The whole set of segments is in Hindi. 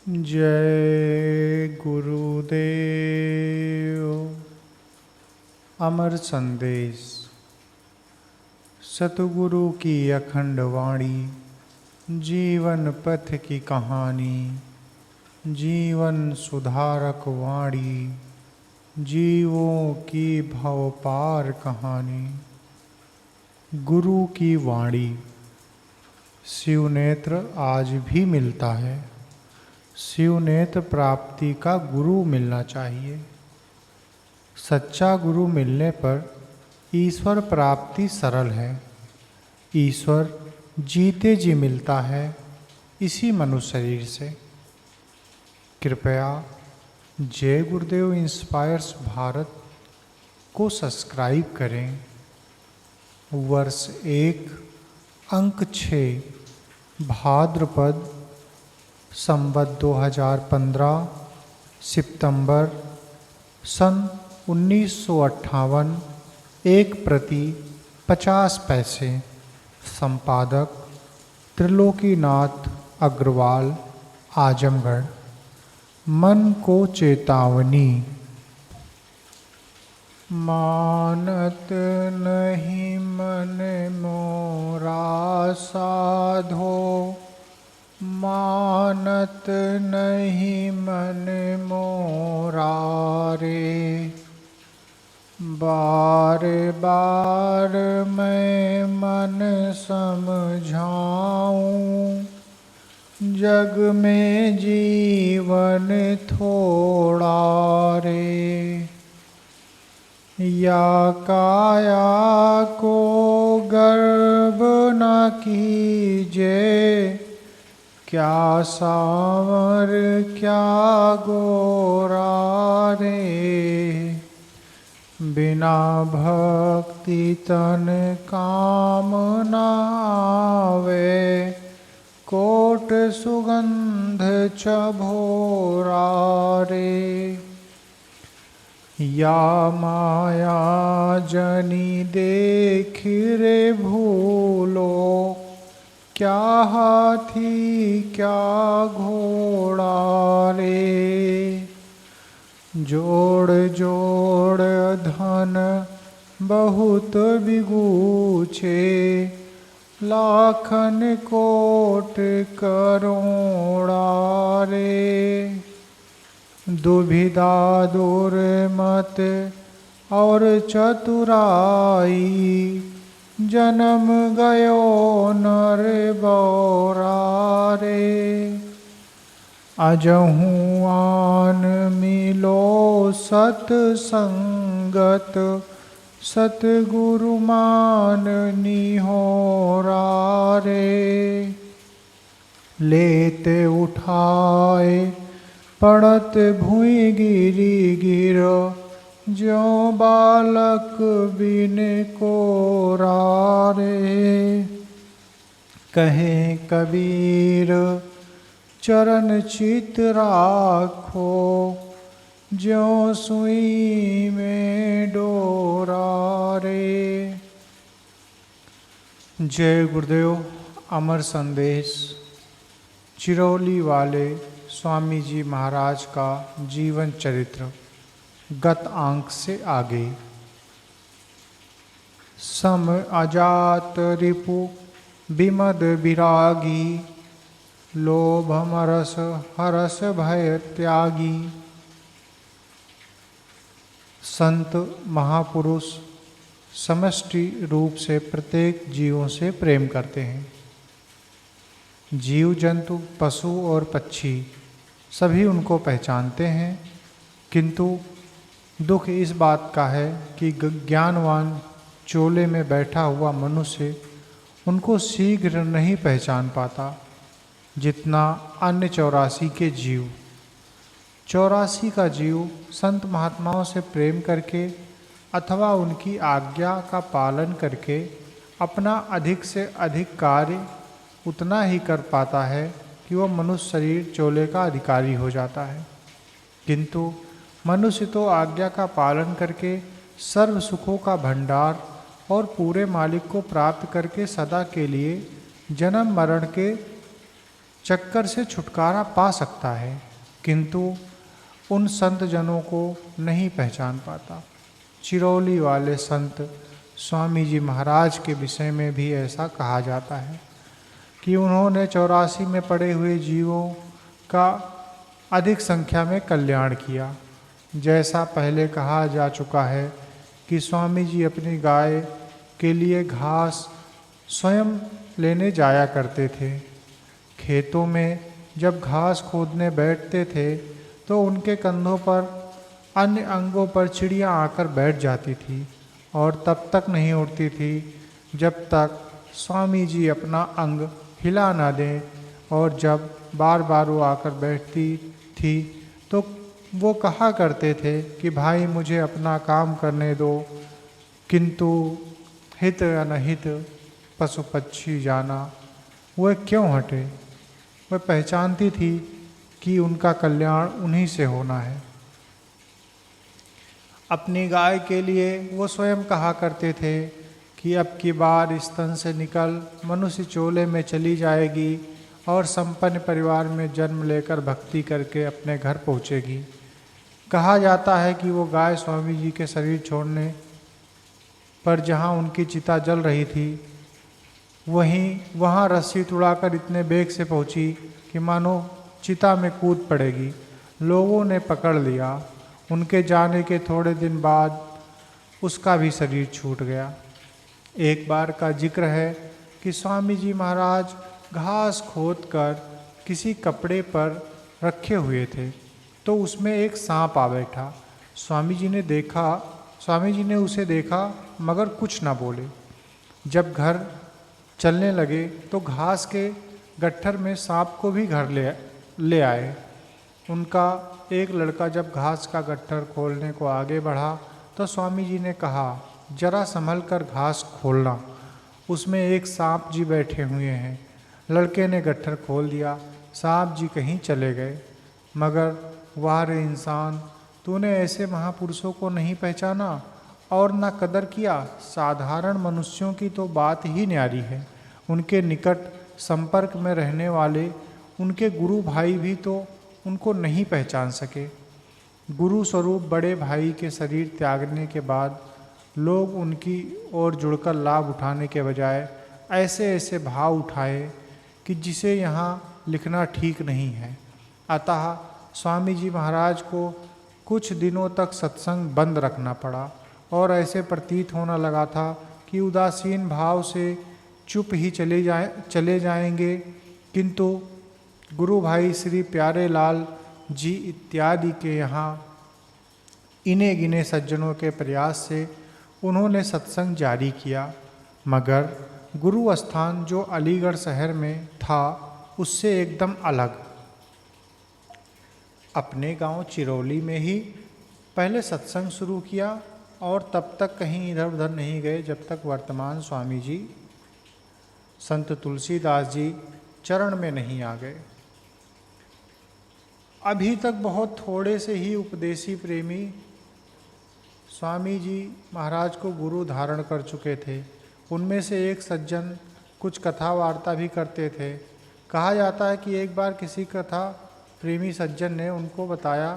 जय गुरुदेव। अमर संदेश। सतगुरु की अखंड वाणी, जीवन पथ की कहानी, जीवन सुधारक वाणी, जीवों की भवपार कहानी। गुरु की वाणी। शिव नेत्र आज भी मिलता है। शिव नेत्र प्राप्ति का गुरु मिलना चाहिए। सच्चा गुरु मिलने पर ईश्वर प्राप्ति सरल है। ईश्वर जीते जी मिलता है, इसी मनुष्य शरीर से। कृपया जय गुरुदेव इंस्पायर्स भारत को सब्सक्राइब करें। वर्ष 1 अंक 6 भाद्रपद संवत 2015 सितंबर सन 1958। 1 प्रति 50 पैसे। संपादक त्रिलोकीनाथ अग्रवाल, आजमगढ़। मन को चेतावनी। मानत नहीं मन मोरा साधो, मानत नहीं मन मोरा रे। बार बार मैं मन समझाऊं, जग में जीवन थोड़ा रे। या काया को गर्व न कीजे, क्या सांवर क्या गोरा रे। बिना भक्ति तन काम न आवे, कोट सुगंध चभोरा रे। या माया जनी देख रे भूलो, क्या हाथी क्या घोड़ा रे। जोड़ जोड़ धन बहुत बिगूछे, लाखन कोट करोड़ा रे। दुविधा दूर मत और चतुराई, जन्म गयो नर बौरा रे। अजहूँ आन मिलो सतसंगत, सतगुरु मान निहोरा रे। लेते उठाए पड़त भुइ गिरी गिर, ज्यों बालक बिन कोरा रे। कहे कबीर चरण चित राखो, ज्यों सुई में डोरा रे। जय गुरुदेव। अमर संदेश। चिरौली वाले स्वामी जी महाराज का जीवन चरित्र गत अंक से आगे। सम अजात रिपु विमद विरागी, लोभ मरस हरस भय त्यागी। संत महापुरुष समष्टि रूप से प्रत्येक जीवों से प्रेम करते हैं। जीव जंतु पशु और पक्षी सभी उनको पहचानते हैं, किंतु दुख इस बात का है कि ज्ञानवान चोले में बैठा हुआ मनुष्य उनको शीघ्र नहीं पहचान पाता, जितना अन्य 84 के जीव। 84 का जीव संत महात्माओं से प्रेम करके अथवा उनकी आज्ञा का पालन करके अपना अधिक से अधिक कार्य उतना ही कर पाता है कि वह मनुष्य शरीर चोले का अधिकारी हो जाता है। किंतु मनुष्य तो आज्ञा का पालन करके सर्व सुखों का भंडार और पूरे मालिक को प्राप्त करके सदा के लिए जन्म मरण के चक्कर से छुटकारा पा सकता है, किंतु उन संत जनों को नहीं पहचान पाता। चिरौली वाले संत स्वामी जी महाराज के विषय में भी ऐसा कहा जाता है कि उन्होंने 84 में पड़े हुए जीवों का अधिक संख्या में कल्याण किया। जैसा पहले कहा जा चुका है कि स्वामी जी अपनी गाय के लिए घास स्वयं लेने जाया करते थे। खेतों में जब घास खोदने बैठते थे तो उनके कंधों पर अन्य अंगों पर चिड़ियाँ आकर बैठ जाती थी और तब तक नहीं उड़ती थी जब तक स्वामी जी अपना अंग हिला ना दें, और जब बार बार वो आकर बैठती थी तो वो कहा करते थे कि भाई मुझे अपना काम करने दो, किंतु हित अनहित पशु पक्षी जाना, वह क्यों हटे। वह पहचानती थी कि उनका कल्याण उन्हीं से होना है। अपनी गाय के लिए वो स्वयं कहा करते थे कि अब की बार स्तन से निकल मनुष्य चोले में चली जाएगी और संपन्न परिवार में जन्म लेकर भक्ति करके अपने घर पहुँचेगी। कहा जाता है कि वो गाय स्वामी जी के शरीर छोड़ने पर जहाँ उनकी चिता जल रही थी वहाँ रस्सी तुड़ाकर इतने बेग से पहुँची कि मानो चिता में कूद पड़ेगी। लोगों ने पकड़ लिया। उनके जाने के थोड़े दिन बाद उसका भी शरीर छूट गया। एक बार का जिक्र है कि स्वामी जी महाराज घास खोद कर किसी कपड़े पर रखे हुए थे तो उसमें एक सांप आ बैठा। स्वामी जी ने उसे देखा मगर कुछ ना बोले। जब घर चलने लगे तो घास के गट्ठर में सांप को भी घर ले आए। उनका एक लड़का जब घास का गट्ठर खोलने को आगे बढ़ा तो स्वामी जी ने कहा, जरा संभल कर घास खोलना, उसमें एक सांप जी बैठे हुए हैं। लड़के ने गट्ठर खोल दिया। सांप जी कहीं चले गए। मगर वाह रे इंसान, तूने ऐसे महापुरुषों को नहीं पहचाना और न कदर किया। साधारण मनुष्यों की तो बात ही न्यारी है। उनके निकट संपर्क में रहने वाले उनके गुरु भाई भी तो उनको नहीं पहचान सके। गुरु स्वरूप बड़े भाई के शरीर त्यागने के बाद लोग उनकी ओर जुड़कर लाभ उठाने के बजाय ऐसे ऐसे भाव उठाए कि जिसे यहाँ लिखना ठीक नहीं है। अतः स्वामी जी महाराज को कुछ दिनों तक सत्संग बंद रखना पड़ा और ऐसे प्रतीत होने लगा था कि उदासीन भाव से चुप ही चले जाएंगे, किंतु गुरु भाई श्री प्यारे लाल जी इत्यादि के यहाँ इने गिने सज्जनों के प्रयास से उन्होंने सत्संग जारी किया। मगर गुरु स्थान जो अलीगढ़ शहर में था उससे एकदम अलग। अपने गांव चिरौली में ही पहले सत्संग शुरू किया और तब तक कहीं इधर उधर नहीं गए जब तक वर्तमान स्वामी जी संत तुलसीदास जी चरण में नहीं आ गए। अभी तक बहुत थोड़े से ही उपदेशी प्रेमी स्वामी जी महाराज को गुरु धारण कर चुके थे। उनमें से एक सज्जन कुछ कथा वार्ता भी करते थे। कहा जाता है कि एक बार किसी कथा प्रेमी सज्जन ने उनको बताया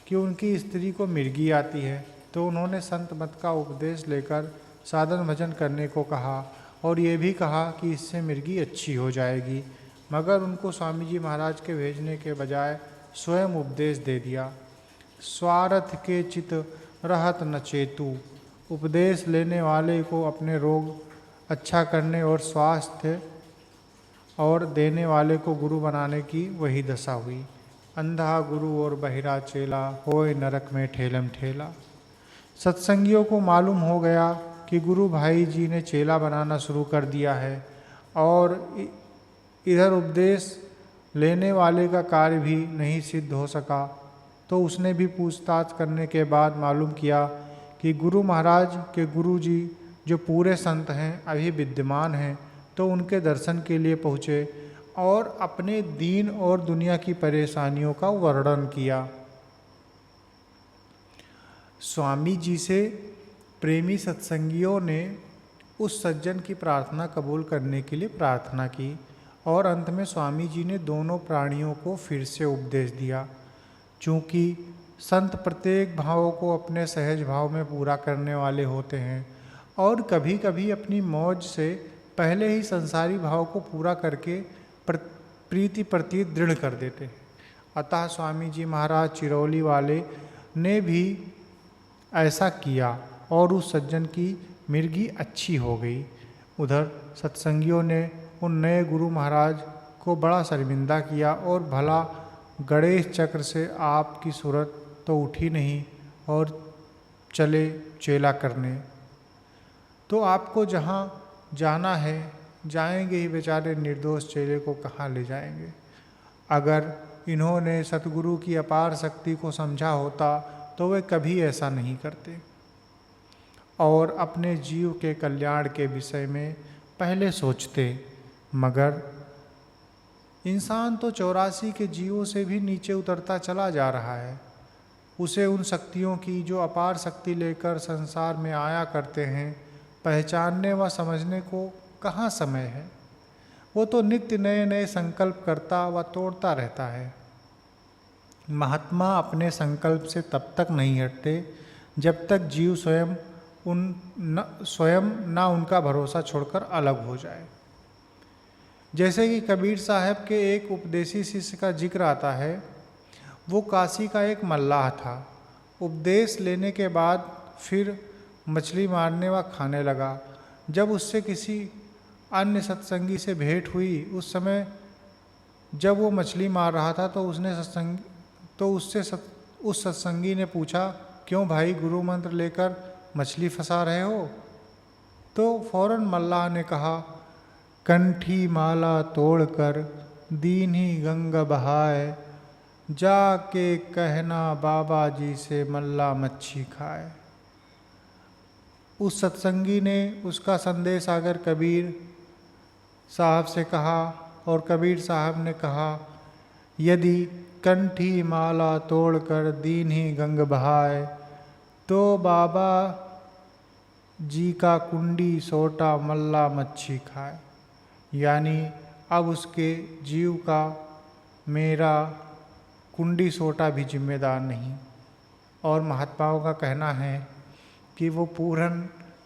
कि उनकी स्त्री को मिर्गी आती है, तो उन्होंने संत मत का उपदेश लेकर साधन भजन करने को कहा और ये भी कहा कि इससे मिर्गी अच्छी हो जाएगी। मगर उनको स्वामी जी महाराज के भेजने के बजाय स्वयं उपदेश दे दिया। स्वार्थ के चित रहत न चेतु। उपदेश लेने वाले को अपने रोग अच्छा करने और स्वास्थ्य और देने वाले को गुरु बनाने की वही दशा हुई। अंधा गुरु और बहिरा चेला, होए नरक में ठेलम ठेला। सत्संगियों को मालूम हो गया कि गुरु भाई जी ने चेला बनाना शुरू कर दिया है और इधर उपदेश लेने वाले का कार्य भी नहीं सिद्ध हो सका, तो उसने भी पूछताछ करने के बाद मालूम किया कि गुरु महाराज के गुरु जी जो पूरे संत हैं अभी विद्यमान हैं, तो उनके दर्शन के लिए पहुँचे और अपने दीन और दुनिया की परेशानियों का वर्णन किया। स्वामी जी से प्रेमी सत्संगियों ने उस सज्जन की प्रार्थना कबूल करने के लिए प्रार्थना की और अंत में स्वामी जी ने दोनों प्राणियों को फिर से उपदेश दिया। चूँकि संत प्रत्येक भावों को अपने सहज भाव में पूरा करने वाले होते हैं और कभी कभी अपनी मौज से पहले ही संसारी भाव को पूरा करके प्रीति प्रति दृढ़ कर देते हैं। अतः स्वामी जी महाराज चिरौली वाले ने भी ऐसा किया और उस सज्जन की मिर्गी अच्छी हो गई। उधर सत्संगियों ने उन नए गुरु महाराज को बड़ा शर्मिंदा किया और भला गणेश चक्र से आपकी सूरत तो उठी नहीं और चले चेला करने। तो आपको जहाँ जाना है जाएंगे ही, बेचारे निर्दोष चेले को कहाँ ले जाएंगे। अगर इन्होंने सतगुरु की अपार शक्ति को समझा होता तो वे कभी ऐसा नहीं करते और अपने जीव के कल्याण के विषय में पहले सोचते। मगर इंसान तो 84 के जीवों से भी नीचे उतरता चला जा रहा है। उसे उन शक्तियों की जो अपार शक्ति लेकर संसार में आया करते हैं पहचानने व समझने को कहाँ समय है। वो तो नित्य नए नए संकल्प करता व तोड़ता रहता है। महात्मा अपने संकल्प से तब तक नहीं हटते जब तक जीव स्वयं न उनका भरोसा छोड़कर अलग हो जाए। जैसे कि कबीर साहब के एक उपदेशी शिष्य का जिक्र आता है। वो काशी का एक मल्लाह था। उपदेश लेने के बाद फिर मछली मारने व खाने लगा। जब उससे किसी अन्य सत्संगी से भेंट हुई, उस समय जब वो मछली मार रहा था तो उस सत्संगी ने पूछा, क्यों भाई गुरु मंत्र लेकर मछली फंसा रहे हो? तो फौरन मल्लाह ने कहा, कंठी माला तोड़कर दीन्ही गंगा बहाए, जाके कहना बाबा जी से मल्ला मच्छी खाए। उस सत्संगी ने उसका संदेश आकर कबीर साहब से कहा और कबीर साहब ने कहा, यदि कंठी माला तोड़कर दीन्ही गंग बहाए तो बाबा जी का कुंडी सोटा मल्ला मच्छी खाए। यानी अब उसके जीव का मेरा कुंडी सोटा भी जिम्मेदार नहीं। और महात्माओं का कहना है कि वो पूरन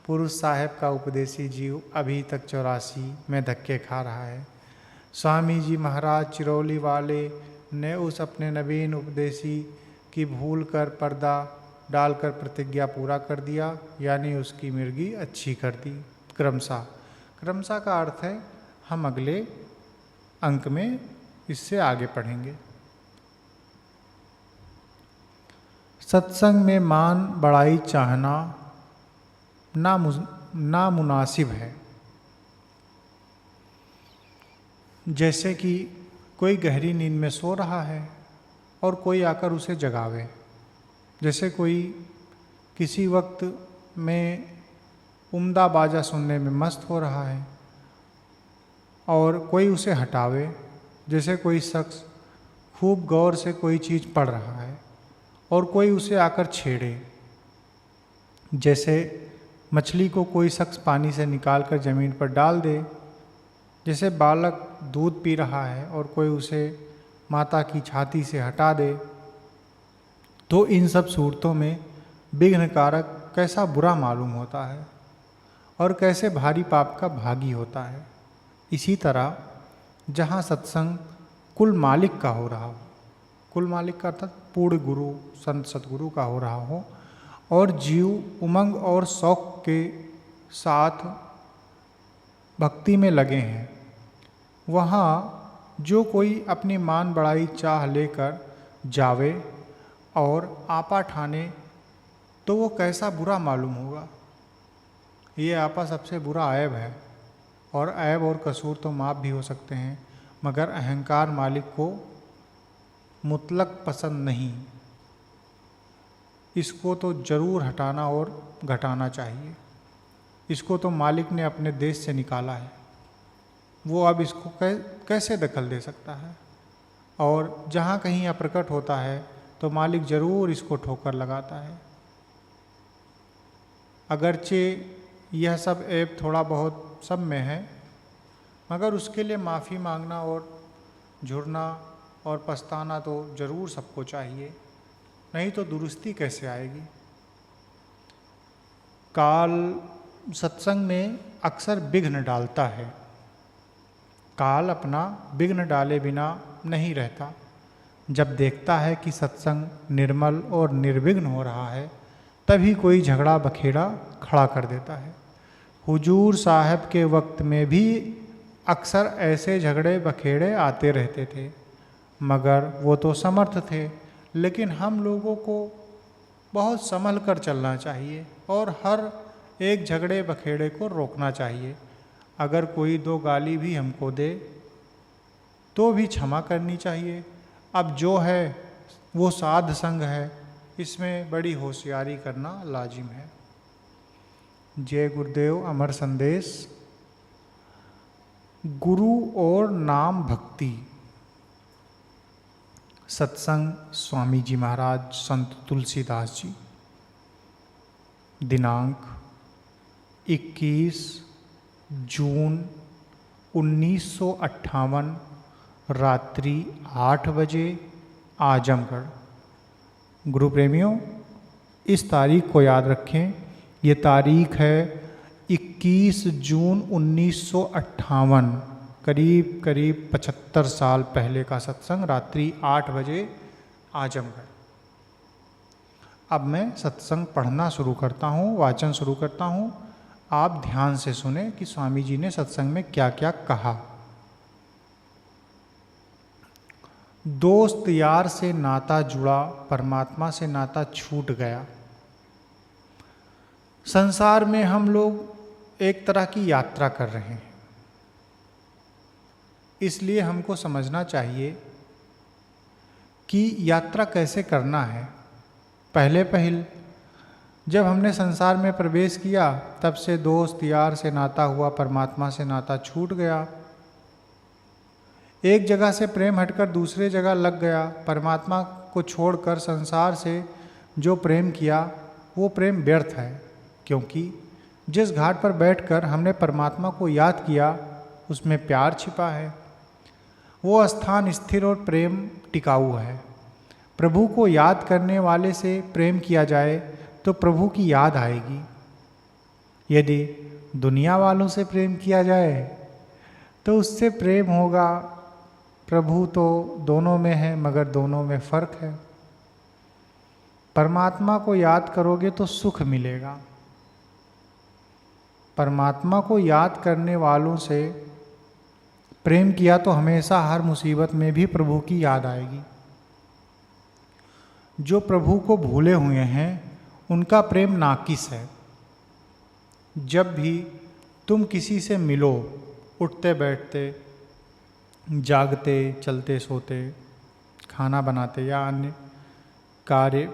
पुरुष साहब का उपदेशी जीव अभी तक 84 में धक्के खा रहा है। स्वामी जी महाराज चिरौली वाले ने उस अपने नवीन उपदेशी की भूल कर पर्दा डालकर प्रतिज्ञा पूरा कर दिया, यानी उसकी मिर्गी अच्छी कर दी। क्रमशः क्रमशः का अर्थ है हम अगले अंक में इससे आगे पढ़ेंगे। सत्संग में मान बढ़ाई चाहना नामुनासिब है। जैसे कि कोई गहरी नींद में सो रहा है और कोई आकर उसे जगावे। जैसे कोई किसी वक्त में उम्दा बाजा सुनने में मस्त हो रहा है और कोई उसे हटावे। जैसे कोई शख्स खूब गौर से कोई चीज़ पढ़ रहा है और कोई उसे आकर छेड़े। जैसे मछली को कोई शख्स पानी से निकालकर ज़मीन पर डाल दे। जैसे बालक दूध पी रहा है और कोई उसे माता की छाती से हटा दे। तो इन सब सूरतों में विघ्न कारक कैसा बुरा मालूम होता है और कैसे भारी पाप का भागी होता है। इसी तरह जहाँ सत्संग कुल मालिक का हो रहा हो, कुल मालिक का अर्थात पूर्ण गुरु संत सतगुरु का हो रहा हो और जीव उमंग और शौक के साथ भक्ति में लगे हैं, वहाँ जो कोई अपनी मान बढ़ाई चाह लेकर जावे और आपा ठाने तो वो कैसा बुरा मालूम होगा। ये आपा सबसे बुरा ऐब है और ऐब और कसूर तो माफ़ भी हो सकते हैं, मगर अहंकार मालिक को मुतलक पसंद नहीं। इसको तो ज़रूर हटाना और घटाना चाहिए। इसको तो मालिक ने अपने देश से निकाला है, वो अब इसको कैसे दखल दे सकता है। और जहाँ कहीं अप्रकट होता है तो मालिक ज़रूर इसको ठोकर लगाता है। अगरचे यह सब ऐब थोड़ा बहुत सब में है, मगर उसके लिए माफ़ी मांगना और झुरना और पछताना तो ज़रूर सबको चाहिए, नहीं तो दुरुस्ती कैसे आएगी। काल सत्संग में अक्सर विघ्न डालता है। काल अपना विघ्न डाले बिना नहीं रहता। जब देखता है कि सत्संग निर्मल और निर्विघ्न हो रहा है, तभी कोई झगड़ा बखेड़ा खड़ा कर देता है। हुजूर साहब के वक्त में भी अक्सर ऐसे झगड़े बखेड़े आते रहते थे, मगर वो तो समर्थ थे। लेकिन हम लोगों को बहुत संभल कर चलना चाहिए और हर एक झगड़े बखेड़े को रोकना चाहिए। अगर कोई दो गाली भी हमको दे तो भी क्षमा करनी चाहिए। अब जो है वो साध संग है, इसमें बड़ी होशियारी करना लाजिम है। जय गुरुदेव। अमर संदेश। गुरु और नाम भक्ति। सत्संग स्वामी जी महाराज संत तुलसीदास जी। दिनांक 21 जून 1958 रात्रि 8 बजे आजमगढ़। गुरु प्रेमियों, इस तारीख को याद रखें। ये तारीख है 21 जून 1958, करीब 75 साल पहले का सत्संग, रात्रि 8 बजे आजमगढ़। अब मैं सत्संग पढ़ना शुरू करता हूँ, वाचन शुरू करता हूँ। आप ध्यान से सुने कि स्वामी जी ने सत्संग में क्या क्या कहा। दोस्त यार से नाता जुड़ा, परमात्मा से नाता छूट गया। संसार में हम लोग एक तरह की यात्रा कर रहे हैं, इसलिए हमको समझना चाहिए कि यात्रा कैसे करना है। पहले जब हमने संसार में प्रवेश किया, तब से दोस्त यार से नाता हुआ, परमात्मा से नाता छूट गया। एक जगह से प्रेम हटकर दूसरे जगह लग गया। परमात्मा को छोड़कर संसार से जो प्रेम किया वो प्रेम व्यर्थ है, क्योंकि जिस घाट पर बैठकर हमने परमात्मा को याद किया उसमें प्यार छिपा है। वो स्थान स्थिर और प्रेम टिकाऊ है। प्रभु को याद करने वाले से प्रेम किया जाए तो प्रभु की याद आएगी। यदि दुनिया वालों से प्रेम किया जाए तो उससे प्रेम होगा। प्रभु तो दोनों में है, मगर दोनों में फर्क है। परमात्मा को याद करोगे तो सुख मिलेगा। परमात्मा को याद करने वालों से प्रेम किया तो हमेशा हर मुसीबत में भी प्रभु की याद आएगी। जो प्रभु को भूले हुए हैं उनका प्रेम नाकिस है। जब भी तुम किसी से मिलो, उठते बैठते, जागते, चलते सोते, खाना बनाते या अन्य कार्य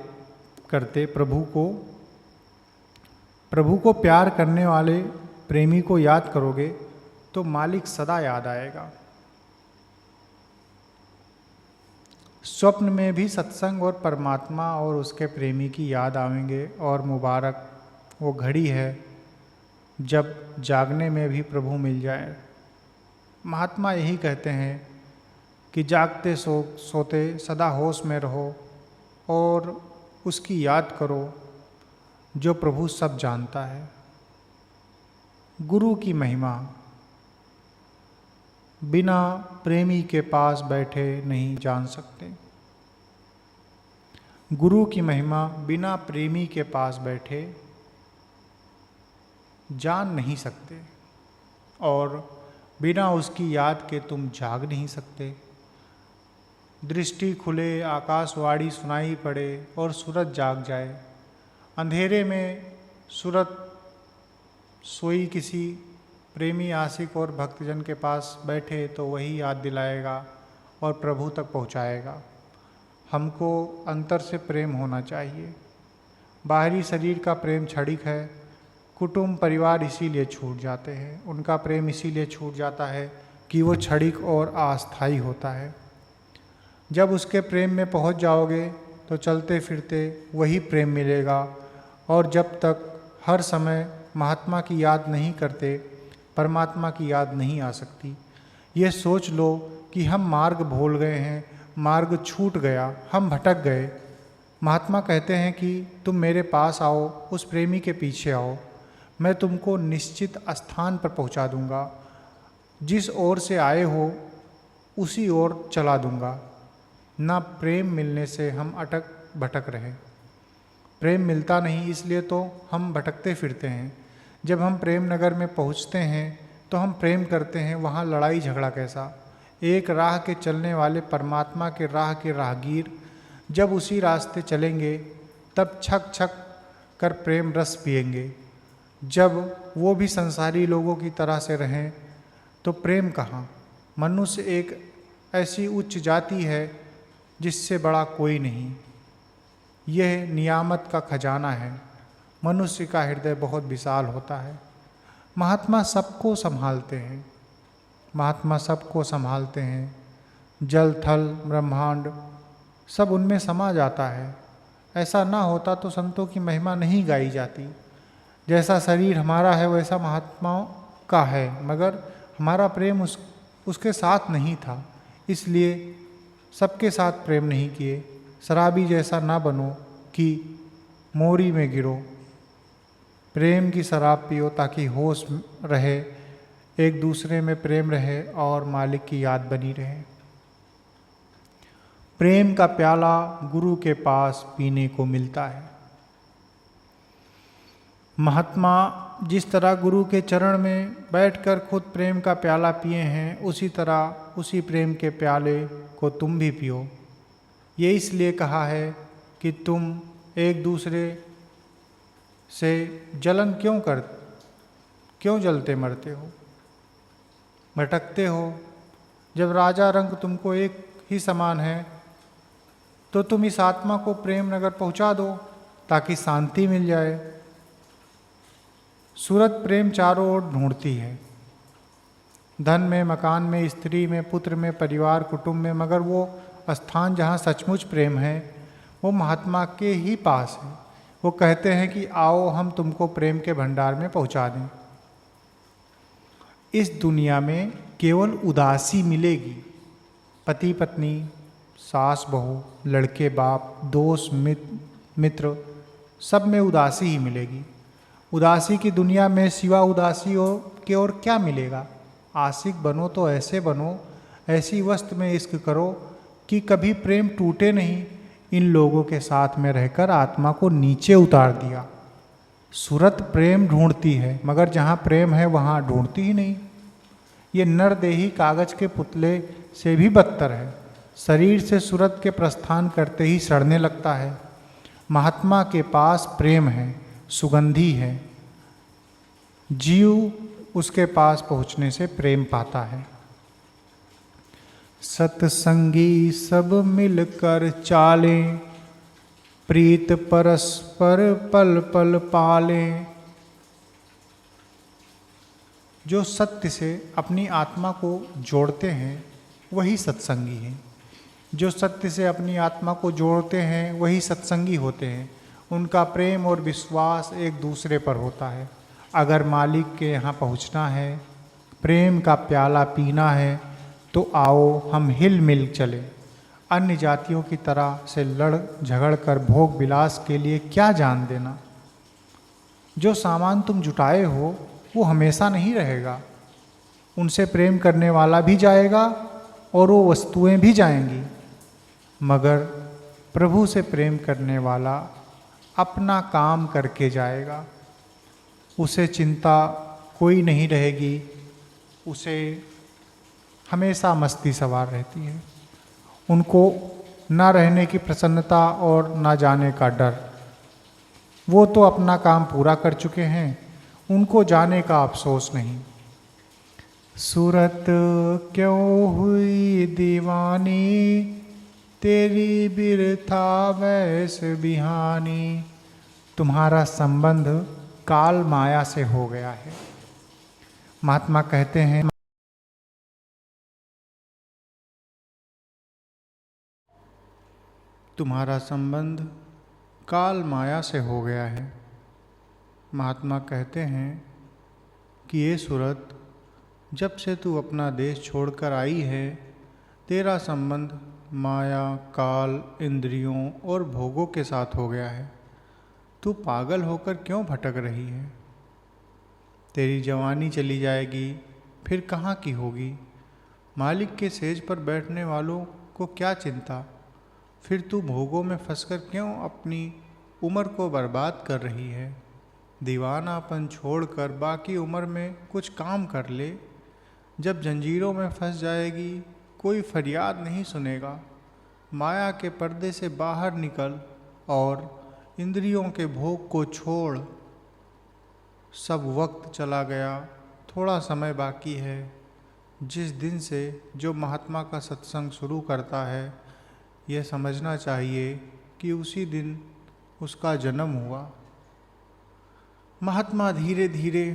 करते, प्रभु को प्यार करने वाले प्रेमी को याद करोगे तो मालिक सदा याद आएगा। स्वप्न में भी सत्संग और परमात्मा और उसके प्रेमी की याद आएंगे। और मुबारक वो घड़ी है जब जागने में भी प्रभु मिल जाए। महात्मा यही कहते हैं कि जागते सोते सदा होश में रहो और उसकी याद करो जो प्रभु सब जानता है। गुरु की महिमा बिना प्रेमी के पास बैठे नहीं जान सकते। गुरु की महिमा बिना प्रेमी के पास बैठे जान नहीं सकते, और बिना उसकी याद के तुम जाग नहीं सकते। दृष्टि खुले, आकाशवाणी सुनाई पड़े और सूरज जाग जाए। अंधेरे में सूरत सोई किसी प्रेमी आशिक और भक्तजन के पास बैठे तो वही याद दिलाएगा और प्रभु तक पहुंचाएगा। हमको अंतर से प्रेम होना चाहिए। बाहरी शरीर का प्रेम क्षणिक है। कुटुंब परिवार इसीलिए छूट जाते हैं, उनका प्रेम इसीलिए छूट जाता है कि वो क्षणिक और अस्थायी होता है। जब उसके प्रेम में पहुंच जाओगे तो चलते फिरते वही प्रेम मिलेगा। और जब तक हर समय महात्मा की याद नहीं करते, परमात्मा की याद नहीं आ सकती। ये सोच लो कि हम मार्ग भूल गए हैं, मार्ग छूट गया, हम भटक गए। महात्मा कहते हैं कि तुम मेरे पास आओ, उस प्रेमी के पीछे आओ, मैं तुमको निश्चित स्थान पर पहुंचा दूंगा। जिस ओर से आए हो उसी ओर चला दूंगा। ना प्रेम मिलने से हम अटक भटक रहे। प्रेम मिलता नहीं, इसलिए तो हम भटकते फिरते हैं। जब हम प्रेम नगर में पहुंचते हैं तो हम प्रेम करते हैं, वहाँ लड़ाई झगड़ा कैसा। एक राह के चलने वाले परमात्मा के राह के राहगीर जब उसी रास्ते चलेंगे तब छक छक कर प्रेम रस पिएंगे। जब वो भी संसारी लोगों की तरह से रहें तो प्रेम कहाँ। मनुष्य एक ऐसी उच्च जाति है जिससे बड़ा कोई नहीं। यह नियामत का खजाना है। मनुष्य का हृदय बहुत विशाल होता है। महात्मा सबको संभालते हैं, महात्मा सबको संभालते हैं। जल थल ब्रह्मांड सब उनमें समा जाता है। ऐसा ना होता तो संतों की महिमा नहीं गाई जाती। जैसा शरीर हमारा है वैसा महात्माओं का है, मगर हमारा प्रेम उसके साथ नहीं था, इसलिए सबके साथ प्रेम नहीं किए। शराबी जैसा ना बनो कि मोरी में गिरो। प्रेम की शराब पियो ताकि होश रहे, एक दूसरे में प्रेम रहे और मालिक की याद बनी रहे। प्रेम का प्याला गुरु के पास पीने को मिलता है। महात्मा जिस तरह गुरु के चरण में बैठकर खुद प्रेम का प्याला पिए हैं, उसी तरह उसी प्रेम के प्याले को तुम भी पियो। ये इसलिए कहा है कि तुम एक दूसरे से जलन क्यों जलते मरते हो, भटकते हो। जब राजा रंग तुमको एक ही समान है तो तुम इस आत्मा को प्रेम नगर पहुंचा दो ताकि शांति मिल जाए। सूरत प्रेम चारों ओर ढूंढती है, धन में, मकान में, स्त्री में, पुत्र में, परिवार कुटुंब में, मगर वो स्थान जहाँ सचमुच प्रेम है वो महात्मा के ही पास है। वो कहते हैं कि आओ हम तुमको प्रेम के भंडार में पहुंचा दें। इस दुनिया में केवल उदासी मिलेगी। पति पत्नी, सास बहू, लड़के बाप, दोस्त मित्र सब में उदासी ही मिलेगी। उदासी की दुनिया में सिवा उदासी के और क्या मिलेगा। आशिक बनो तो ऐसे बनो, ऐसी वस्तु में इश्क करो कि कभी प्रेम टूटे नहीं। इन लोगों के साथ में रहकर आत्मा को नीचे उतार दिया। सूरत प्रेम ढूंढती है, मगर जहाँ प्रेम है वहाँ ढूंढती ही नहीं। ये नरदेही कागज के पुतले से भी बदतर है। शरीर से सूरत के प्रस्थान करते ही सड़ने लगता है। महात्मा के पास प्रेम है, सुगंधी है। जीव उसके पास पहुँचने से प्रेम पाता है। सत्संगी सब मिलकर चालें, प्रीत परस्पर पल पल पालें। जो सत्य से अपनी आत्मा को जोड़ते हैं वही सत्संगी हैं। जो सत्य से अपनी आत्मा को जोड़ते हैं वही सत्संगी होते हैं। उनका प्रेम और विश्वास एक दूसरे पर होता है। अगर मालिक के यहाँ पहुँचना है, प्रेम का प्याला पीना है, तो आओ हम हिल मिल चले। अन्य जातियों की तरह से लड़ झगड़ कर भोग विलास के लिए क्या जान देना। जो सामान तुम जुटाए हो वो हमेशा नहीं रहेगा। उनसे प्रेम करने वाला भी जाएगा और वो वस्तुएं भी जाएंगी, मगर प्रभु से प्रेम करने वाला अपना काम करके जाएगा। उसे चिंता कोई नहीं रहेगी, उसे हमेशा मस्ती सवार रहती है। उनको ना रहने की प्रसन्नता और ना जाने का डर। वो तो अपना काम पूरा कर चुके हैं, उनको जाने का अफसोस नहीं। सूरत क्यों हुई दीवानी, तेरी बिरथा वैस बिहानी। तुम्हारा संबंध काल माया से हो गया है। महात्मा कहते हैं, तुम्हारा संबंध काल माया से हो गया है। महात्मा कहते हैं कि ये सूरत, जब से तू अपना देश छोड़कर आई है, तेरा संबंध माया, काल, इंद्रियों और भोगों के साथ हो गया है। तू पागल होकर क्यों भटक रही है? तेरी जवानी चली जाएगी, फिर कहाँ की होगी? मालिक के सेज पर बैठने वालों को क्या चिंता? फिर तू भोगों में फंसकर क्यों अपनी उम्र को बर्बाद कर रही है? दीवानापन छोड़कर बाकी उम्र में कुछ काम कर ले। जब जंजीरों में फंस जाएगी, कोई फरियाद नहीं सुनेगा। माया के पर्दे से बाहर निकल और इंद्रियों के भोग को छोड़। सब वक्त चला गया, थोड़ा समय बाकी है। जिस दिन से जो महात्मा का सत्संग शुरू करता है, यह समझना चाहिए कि उसी दिन उसका जन्म हुआ। महात्मा धीरे धीरे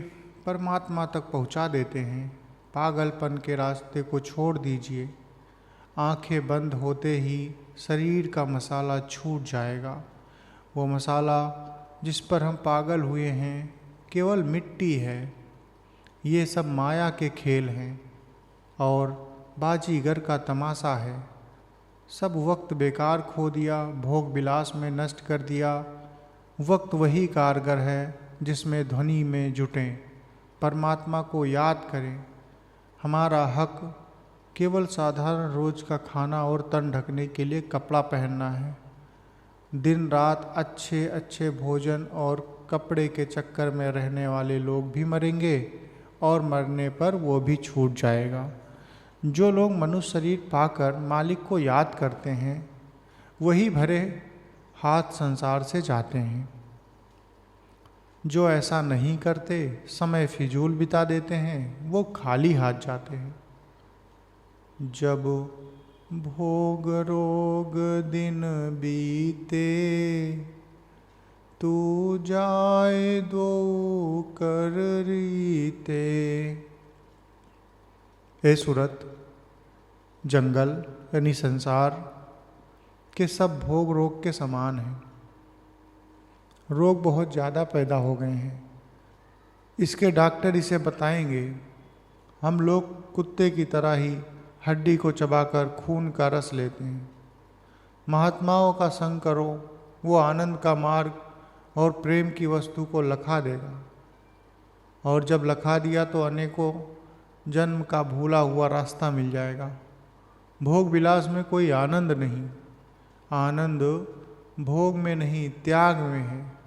परमात्मा तक पहुंचा देते हैं। पागलपन के रास्ते को छोड़ दीजिए। आंखें बंद होते ही शरीर का मसाला छूट जाएगा। वो मसाला जिस पर हम पागल हुए हैं केवल मिट्टी है। ये सब माया के खेल हैं और बाजीगर का तमाशा है। सब वक्त बेकार खो दिया, भोग विलास में नष्ट कर दिया। वक्त वही कारगर है जिसमें ध्वनि में जुटें, परमात्मा को याद करें। हमारा हक केवल साधारण रोज का खाना और तन ढकने के लिए कपड़ा पहनना है। दिन रात अच्छे अच्छे भोजन और कपड़े के चक्कर में रहने वाले लोग भी मरेंगे और मरने पर वो भी छूट जाएगा। जो लोग मनुष्य शरीर पाकर मालिक को याद करते हैं, वही भरे हाथ संसार से जाते हैं। जो ऐसा नहीं करते, समय फिजूल बिता देते हैं, वो खाली हाथ जाते हैं। जब भोग रोग दिन बीते, तू जाए दो कर रीते। ए सूरत, जंगल यानी संसार के सब भोग रोग के समान हैं। रोग बहुत ज़्यादा पैदा हो गए हैं। इसके डॉक्टर इसे बताएंगे। हम लोग कुत्ते की तरह ही हड्डी को चबाकर खून का रस लेते हैं। महात्माओं का संग करो, वो आनंद का मार्ग और प्रेम की वस्तु को लखा देगा। और जब लखा दिया तो अनेकों जन्म का भूला हुआ रास्ता मिल जाएगा। भोग विलास में कोई आनंद नहीं। आनंद भोग में नहीं, त्याग में है।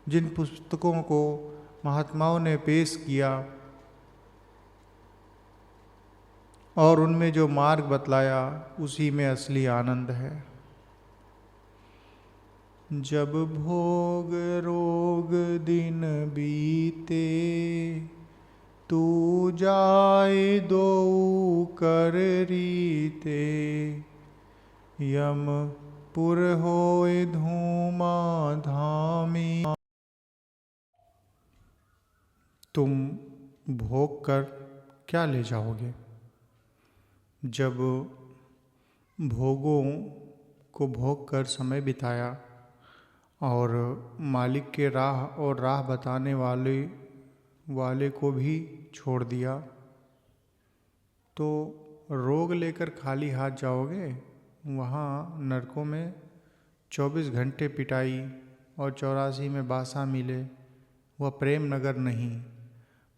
जिन पुस्तकों को महात्माओं ने पेश किया और उनमें जो मार्ग बतलाया, उसी में असली आनंद है। जब भोग रोग दिन बीते, तू जाए दो कर रीते। यम पुर होए धूमा धामी। तुम भोग कर क्या ले जाओगे? जब भोगों को भोग कर समय बिताया और मालिक के राह और राह बताने वाले को भी छोड़ दिया, तो रोग लेकर खाली हाथ जाओगे? वहाँ नरकों में 24 घंटे पिटाई और 84 में बासा मिले। वह प्रेम नगर नहीं।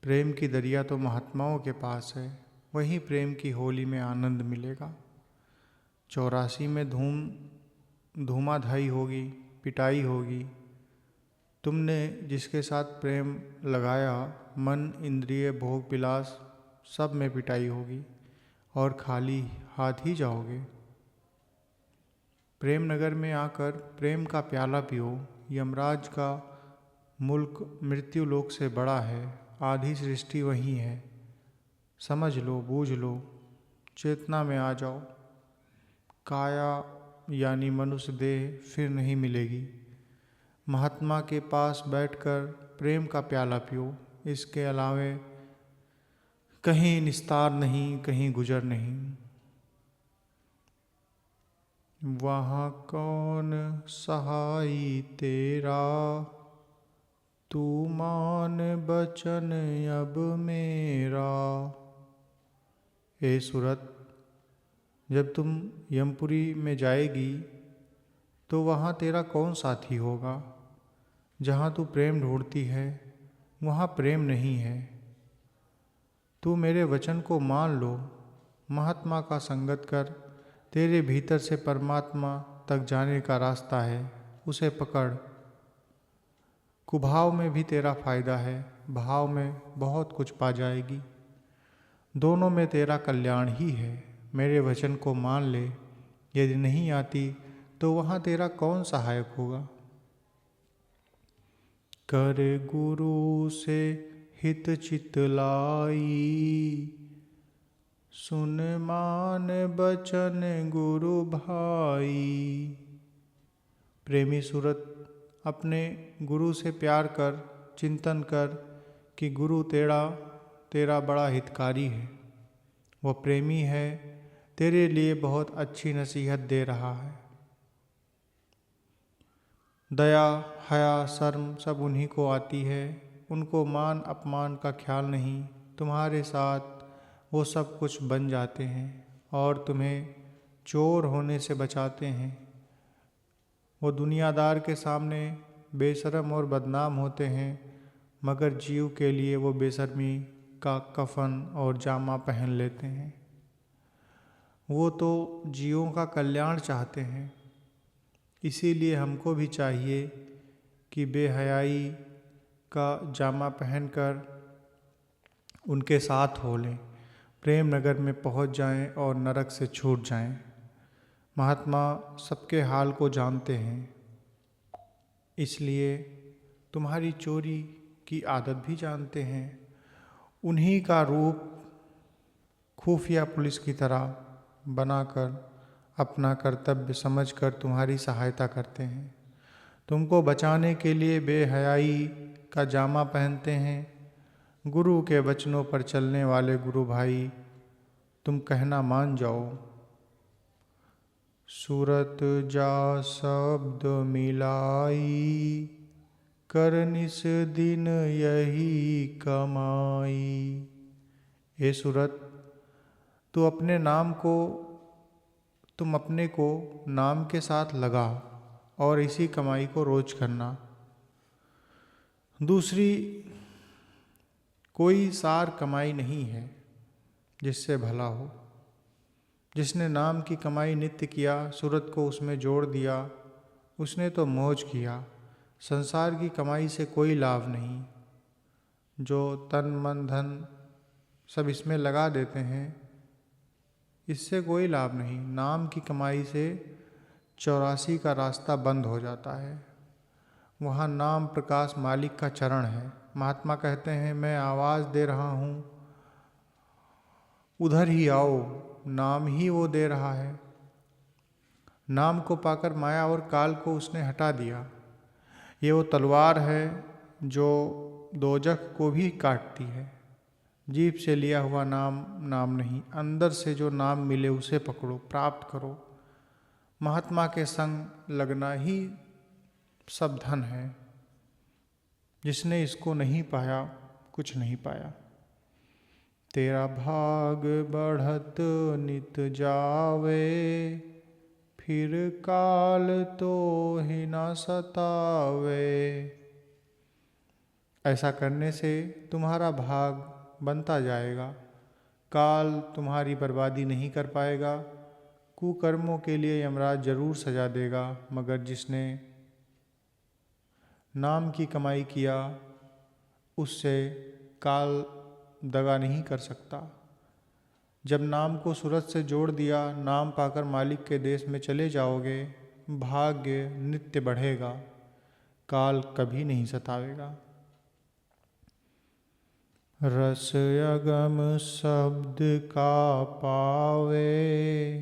प्रेम की दरिया तो महात्माओं के पास है। वहीं प्रेम की होली में आनंद मिलेगा। 84 में धूमाधाई होगी, पिटाई होगी। तुमने जिसके साथ प्रेम लगाया, मन, इंद्रिय, भोग विलास, सब में पिटाई होगी और खाली हाथ ही जाओगे। प्रेम नगर में आकर प्रेम का प्याला पियो। यमराज का मुल्क मृत्यु लोक से बड़ा है। आधी सृष्टि वहीं है। समझ लो, बूझ लो, चेतना में आ जाओ। काया यानी मनुष्य देह फिर नहीं मिलेगी। महात्मा के पास बैठकर प्रेम का प्याला पियो। इसके अलावे कहीं निस्तार नहीं, कहीं गुजर नहीं। वहाँ कौन सहाई तेरा, तू मान बचन अब मेरा। हे सूरत, जब तुम यमपुरी में जाएगी तो वहाँ तेरा कौन साथी होगा। जहाँ तू प्रेम ढूंढती है वहाँ प्रेम नहीं है। तू मेरे वचन को मान लो, महात्मा का संगत कर। तेरे भीतर से परमात्मा तक जाने का रास्ता है, उसे पकड़। कुभाव में भी तेरा फायदा है, भाव में बहुत कुछ पा जाएगी। दोनों में तेरा कल्याण ही है। मेरे वचन को मान ले। यदि नहीं आती तो वहाँ तेरा कौन सहायक होगा। कर गुरु से हित चित लाई, सुन मान बचन गुरु भाई। प्रेमी सूरत, अपने गुरु से प्यार कर, चिंतन कर कि गुरु तेरा बड़ा हितकारी है। वह प्रेमी है, तेरे लिए बहुत अच्छी नसीहत दे रहा है। दया, हया, शर्म सब उन्हीं को आती है। उनको मान अपमान का ख्याल नहीं। तुम्हारे साथ वो सब कुछ बन जाते हैं और तुम्हें चोर होने से बचाते हैं। वो दुनियादार के सामने बेशर्म और बदनाम होते हैं, मगर जीव के लिए वो बेशर्मी का कफन और जामा पहन लेते हैं। वो तो जीवों का कल्याण चाहते हैं। इसीलिए हमको भी चाहिए कि बेहयाई का जामा पहनकर उनके साथ हो लें, प्रेम नगर में पहुंच जाएं और नरक से छूट जाएं। महात्मा सबके हाल को जानते हैं, इसलिए तुम्हारी चोरी की आदत भी जानते हैं। उन्हीं का रूप खुफिया पुलिस की तरह बनाकर अपना कर्तव्य समझकर तुम्हारी सहायता करते हैं। तुमको बचाने के लिए बेहयाई का जामा पहनते हैं। गुरु के वचनों पर चलने वाले गुरु भाई, तुम कहना मान जाओ। सूरत जा शब्द मिलाई, कर निस दिन यही कमाई। हे सूरत, तुम अपने को नाम के साथ लगा और इसी कमाई को रोज करना। दूसरी कोई सार कमाई नहीं है जिससे भला हो। जिसने नाम की कमाई नित्य किया, सूरत को उसमें जोड़ दिया, उसने तो मौज किया। संसार की कमाई से कोई लाभ नहीं। जो तन मन धन सब इसमें लगा देते हैं, इससे कोई लाभ नहीं। नाम की कमाई से 84 का रास्ता बंद हो जाता है। वहाँ नाम प्रकाश मालिक का चरण है। महात्मा कहते हैं, मैं आवाज़ दे रहा हूँ, उधर ही आओ। नाम ही वो दे रहा है। नाम को पाकर माया और काल को उसने हटा दिया। ये वो तलवार है जो दोजख को भी काटती है। जीभ से लिया हुआ नाम नाम नहीं, अंदर से जो नाम मिले उसे पकड़ो, प्राप्त करो। महात्मा के संग लगना ही सब धन है। जिसने इसको नहीं पाया, कुछ नहीं पाया। तेरा भाग बढ़त नित जावे, फिर काल तो ही न सतावे। ऐसा करने से तुम्हारा भाग बनता जाएगा। काल तुम्हारी बर्बादी नहीं कर पाएगा। कुकर्मों के लिए यमराज जरूर सजा देगा, मगर जिसने नाम की कमाई किया उससे काल दगा नहीं कर सकता। जब नाम को सूरत से जोड़ दिया, नाम पाकर मालिक के देश में चले जाओगे, भाग्य नित्य बढ़ेगा, काल कभी नहीं सतावेगा। रस अगम शब्द का पावे,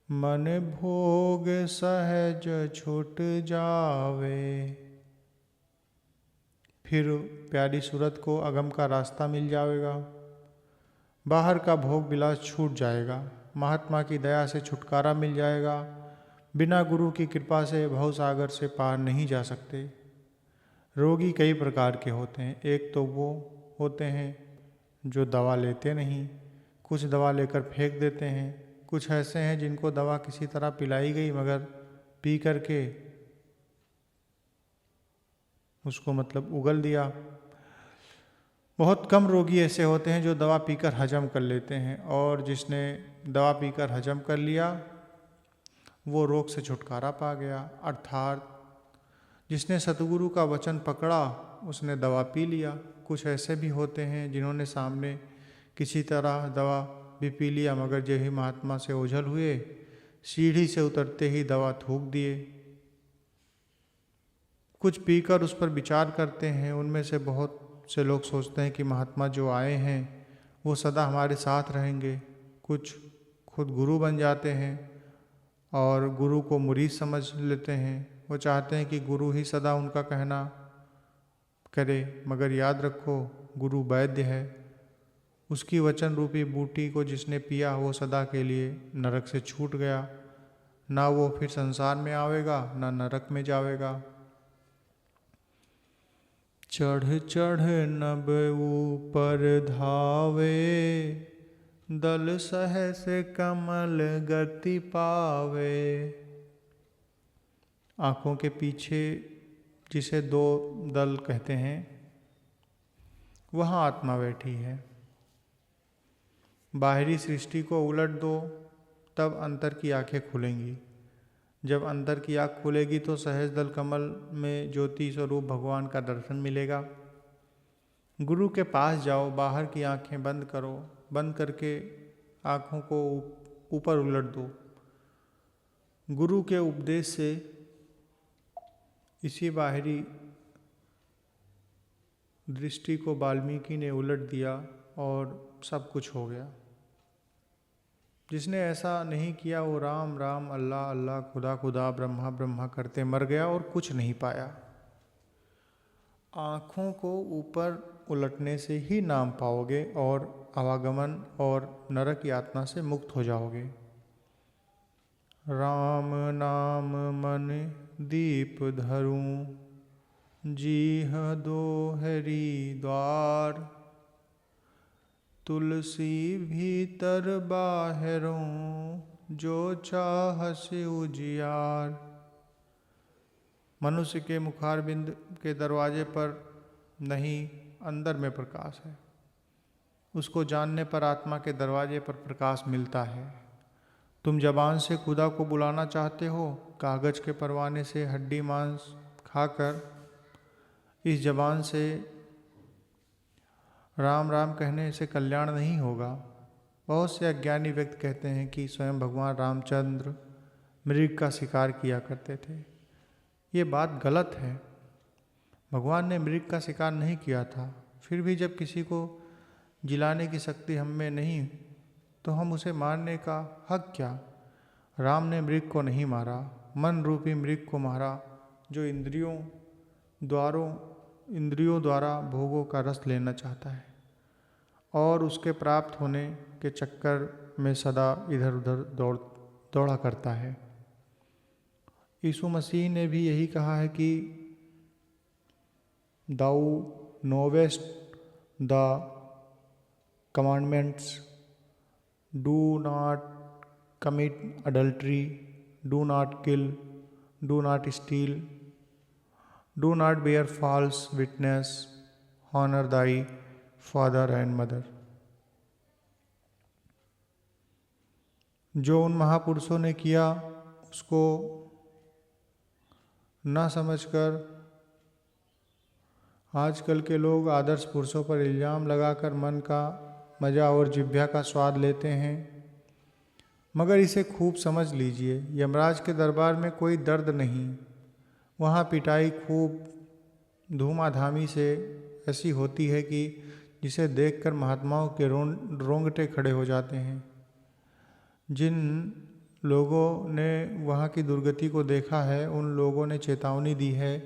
मन भोग सहज छूट जावे। फिर प्यारी सूरत को अगम का रास्ता मिल जाएगा, बाहर का भोग विलास छूट जाएगा, महात्मा की दया से छुटकारा मिल जाएगा। बिना गुरु की कृपा से भवसागर से पार नहीं जा सकते। रोगी कई प्रकार के होते हैं। एक तो वो होते हैं जो दवा लेते नहीं, कुछ दवा लेकर फेंक देते हैं। कुछ ऐसे हैं जिनको दवा किसी तरह पिलाई गई मगर पी करके उसको मतलब उगल दिया। बहुत कम रोगी ऐसे होते हैं जो दवा पीकर हजम कर लेते हैं, और जिसने दवा पीकर हजम कर लिया वो रोग से छुटकारा पा गया। अर्थात जिसने सतगुरु का वचन पकड़ा उसने दवा पी लिया। कुछ ऐसे भी होते हैं जिन्होंने सामने किसी तरह दवा भी पी लिया मगर जय ही महात्मा से ओझल हुए, सीढ़ी से उतरते ही दवा थूक दिए। कुछ पीकर उस पर विचार करते हैं। उनमें से बहुत से लोग सोचते हैं कि महात्मा जो आए हैं वो सदा हमारे साथ रहेंगे। कुछ खुद गुरु बन जाते हैं और गुरु को मुरीद समझ लेते हैं। वो चाहते हैं कि गुरु ही सदा उनका कहना करे, मगर याद रखो गुरु वैद्य है। उसकी वचन रूपी बूटी को जिसने पिया वो सदा के लिए नरक से छूट गया। ना वो फिर संसार में आवेगा ना नरक में जावेगा। चढ़ चढ़ नभ ऊपर धावे, दल सहस कमल गति पावे। आँखों के पीछे जिसे दो दल कहते हैं वहाँ आत्मा बैठी है। बाहरी सृष्टि को उलट दो तब अंतर की आंखें खुलेंगी। जब अंतर की आँख खुलेगी तो सहज दल कमल में ज्योति स्वरूप भगवान का दर्शन मिलेगा। गुरु के पास जाओ, बाहर की आंखें बंद करो, बंद करके आँखों को ऊपर उलट दो। गुरु के उपदेश से इसी बाहरी दृष्टि को वाल्मीकि ने उलट दिया और सब कुछ हो गया। जिसने ऐसा नहीं किया वो राम राम, अल्लाह अल्लाह, खुदा खुदा, ब्रह्मा ब्रह्मा करते मर गया और कुछ नहीं पाया। आँखों को ऊपर उलटने से ही नाम पाओगे और आवागमन और नरक यातना से मुक्त हो जाओगे। राम नाम मन दीप धरूं, जीह दोहरी द्वार। तुलसी भीतर बाहरों, जो चाहसे उजियार। मनुष्य के मुखारबिंद के दरवाजे पर नहीं, अंदर में प्रकाश है। उसको जानने पर आत्मा के दरवाजे पर प्रकाश मिलता है। तुम जबान से खुदा को बुलाना चाहते हो, कागज के परवाने से हड्डी मांस खाकर इस जबान से राम राम कहने से कल्याण नहीं होगा। बहुत से अज्ञानी व्यक्ति कहते हैं कि स्वयं भगवान रामचंद्र मृग का शिकार किया करते थे। ये बात गलत है। भगवान ने मृग का शिकार नहीं किया था। फिर भी जब किसी को जिलाने की शक्ति हम में नहीं तो हम उसे मारने का हक क्या। राम ने मृग को नहीं मारा, मन रूपी मृग को मारा जो इंद्रियों द्वारा भोगों का रस लेना चाहता है और उसके प्राप्त होने के चक्कर में सदा इधर उधर दौड़ा करता है। यीशु मसीह ने भी यही कहा है कि Thou knowest the commandments, do not commit adultery, do not kill, do not steal, do not bear false witness, honor thy father and mother। जो उन महापुरुषों ने किया उसको ना समझकर आजकल के लोग आदर्श पुरुषों पर इल्ज़ाम लगाकर मन का मज़ा और जिह्वा का स्वाद लेते हैं। मगर इसे खूब समझ लीजिए, यमराज के दरबार में कोई दर्द नहीं। वहाँ पिटाई खूब धूमाधामी से ऐसी होती है कि जिसे देखकर महात्माओं के रोंगटे खड़े हो जाते हैं। जिन लोगों ने वहाँ की दुर्गति को देखा है उन लोगों ने चेतावनी दी है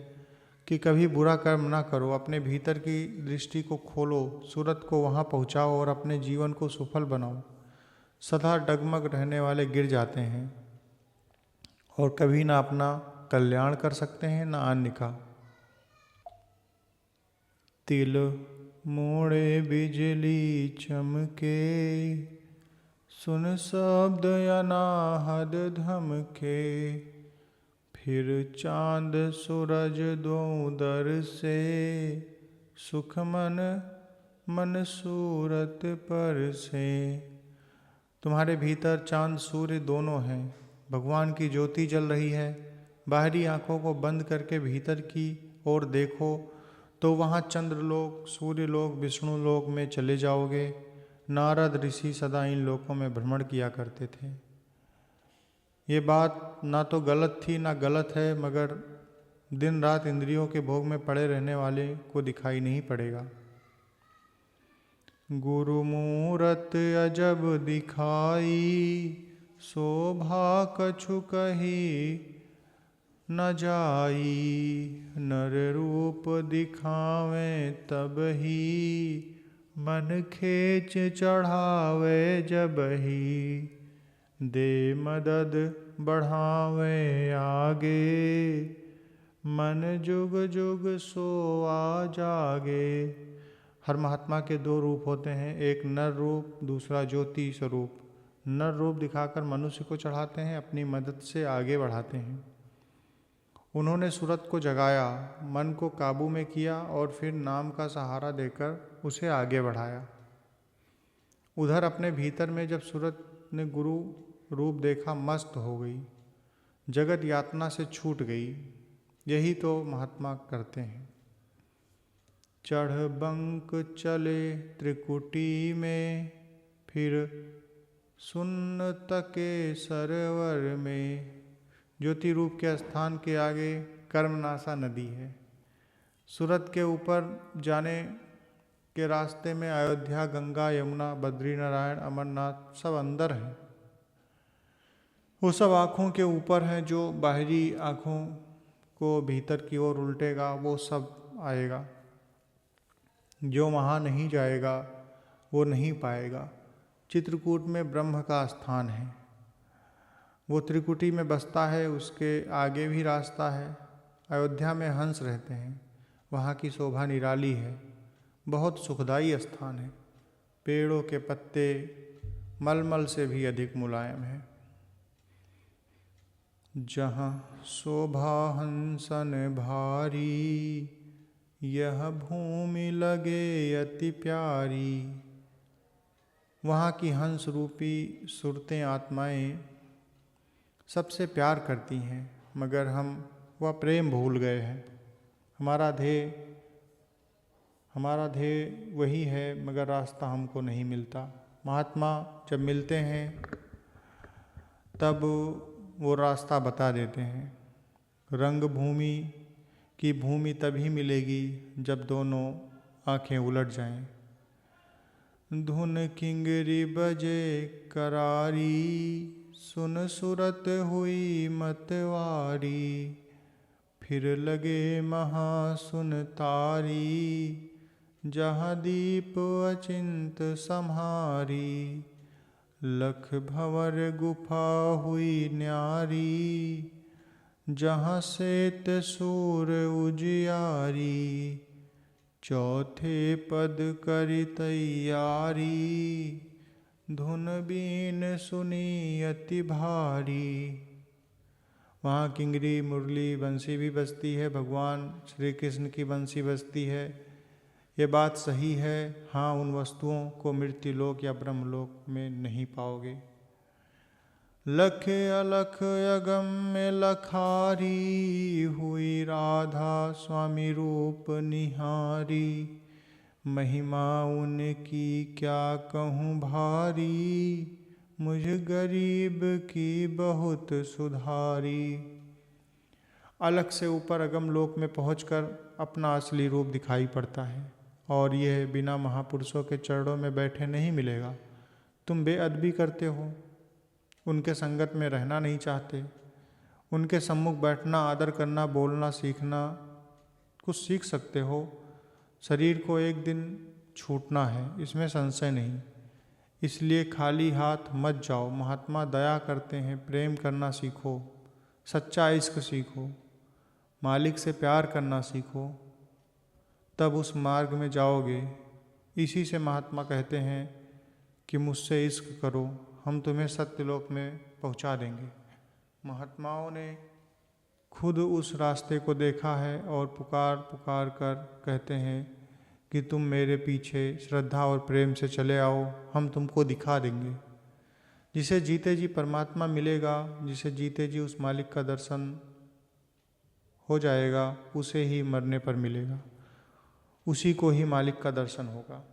कि कभी बुरा कर्म ना करो, अपने भीतर की दृष्टि को खोलो, सूरत को वहाँ पहुँचाओ और अपने जीवन को सफल बनाओ। सदा डगमग रहने वाले गिर जाते हैं और कभी ना अपना कल्याण कर सकते हैं ना अन्य का। तिल मोड़े बिजली चमके, सुन शब्द अनाहद धमके, फिर चांद सूरज दों दर से, सुख मन मन सूरत पर से। तुम्हारे भीतर चांद सूर्य दोनों हैं। भगवान की ज्योति जल रही है। बाहरी आँखों को बंद करके भीतर की ओर देखो तो वहाँ चंद्रलोक, सूर्यलोक, विष्णुलोक में चले जाओगे। नारद ऋषि सदा इन लोकों में भ्रमण किया करते थे। ये बात ना तो गलत थी ना गलत है, मगर दिन रात इंद्रियों के भोग में पड़े रहने वाले को दिखाई नहीं पड़ेगा। गुरु मूरत अजब दिखाई, शोभा कछु कही न जाई। नर रूप दिखावे तब ही, मन खेच चढ़ावे जब ही। दे मदद बढ़ावे आगे, मन जुग जुग सोआ जागे। हर महात्मा के दो रूप होते हैं, एक नर रूप, दूसरा ज्योति स्वरूप। नर रूप दिखाकर मनुष्य को चढ़ाते हैं, अपनी मदद से आगे बढ़ाते हैं। उन्होंने सूरत को जगाया, मन को काबू में किया और फिर नाम का सहारा देकर उसे आगे बढ़ाया। उधर अपने भीतर में जब सूरत ने गुरु रूप देखा, मस्त हो गई, जगत यातना से छूट गई। यही तो महात्मा करते हैं। चढ़ बंक चले त्रिकुटी में, फिर सुन्न तके सरोवर में। ज्योति रूप के स्थान के आगे कर्मनाशा नदी है। सूरत के ऊपर जाने के रास्ते में अयोध्या, गंगा, यमुना, बद्रीनारायण, अमरनाथ सब अंदर हैं। वो सब आँखों के ऊपर हैं। जो बाहरी आँखों को भीतर की ओर उल्टेगा वो सब आएगा। जो वहाँ नहीं जाएगा वो नहीं पाएगा। चित्रकूट में ब्रह्म का स्थान है। वो त्रिकुटी में बसता है, उसके आगे भी रास्ता है। अयोध्या में हंस रहते हैं। वहाँ की शोभा निराली है। बहुत सुखदाई स्थान है। पेड़ों के पत्ते मलमल से भी अधिक मुलायम है। जहाँ शोभा हंसन भारी, यह भूमि लगे अति प्यारी। वहाँ की हंस रूपी सुरतें, आत्माएं सबसे प्यार करती हैं, मगर हम वह प्रेम भूल गए हैं। हमारा ध्येय वही है, मगर रास्ता हमको नहीं मिलता। महात्मा जब मिलते हैं तब वो रास्ता बता देते हैं। रंग भूमि की भूमि तभी मिलेगी जब दोनों आँखें उलट जाएं। धुन किंगरी बजे करारी, सुन सुरत हुई मतवारी। फिर लगे महासुन तारी, जहाँ दीप अचिंत सम्हारी। लख भंवर गुफा हुई न्यारी, जहाँ सेत सूर उजियारी। चौथे पद करी तैयारी, धुन बीन सुनी अति भारी। वहाँ किंगरी, मुरली, बंसी भी बजती है। भगवान श्री कृष्ण की बंसी बजती है। ये बात सही है। हाँ, उन वस्तुओं को मृत्युलोक या ब्रह्मलोक में नहीं पाओगे। लख अलख अगम में लखारी, हुई राधा स्वामी रूप निहारी। महिमा उनकी क्या कहूँ भारी, मुझ गरीब की बहुत सुधारी। अलख से ऊपर अगम लोक में पहुंचकर अपना असली रूप दिखाई पड़ता है, और यह बिना महापुरुषों के चरणों में बैठे नहीं मिलेगा। तुम बेअदबी करते हो, उनके संगत में रहना नहीं चाहते। उनके सम्मुख बैठना, आदर करना, बोलना सीखना कुछ सीख सकते हो। शरीर को एक दिन छूटना है, इसमें संशय नहीं। इसलिए खाली हाथ मत जाओ। महात्मा दया करते हैं। प्रेम करना सीखो, सच्चा इश्क सीखो, मालिक से प्यार करना सीखो, तब उस मार्ग में जाओगे। इसी से महात्मा कहते हैं कि मुझसे इश्क करो, हम तुम्हें सत्यलोक में पहुंचा देंगे। महात्माओं ने खुद उस रास्ते को देखा है और पुकार पुकार कर कहते हैं कि तुम मेरे पीछे श्रद्धा और प्रेम से चले आओ, हम तुमको दिखा देंगे। जिसे जीते जी परमात्मा मिलेगा, जिसे जीते जी उस मालिक का दर्शन हो जाएगा, उसे ही मरने पर मिलेगा, उसी को ही मालिक का दर्शन होगा।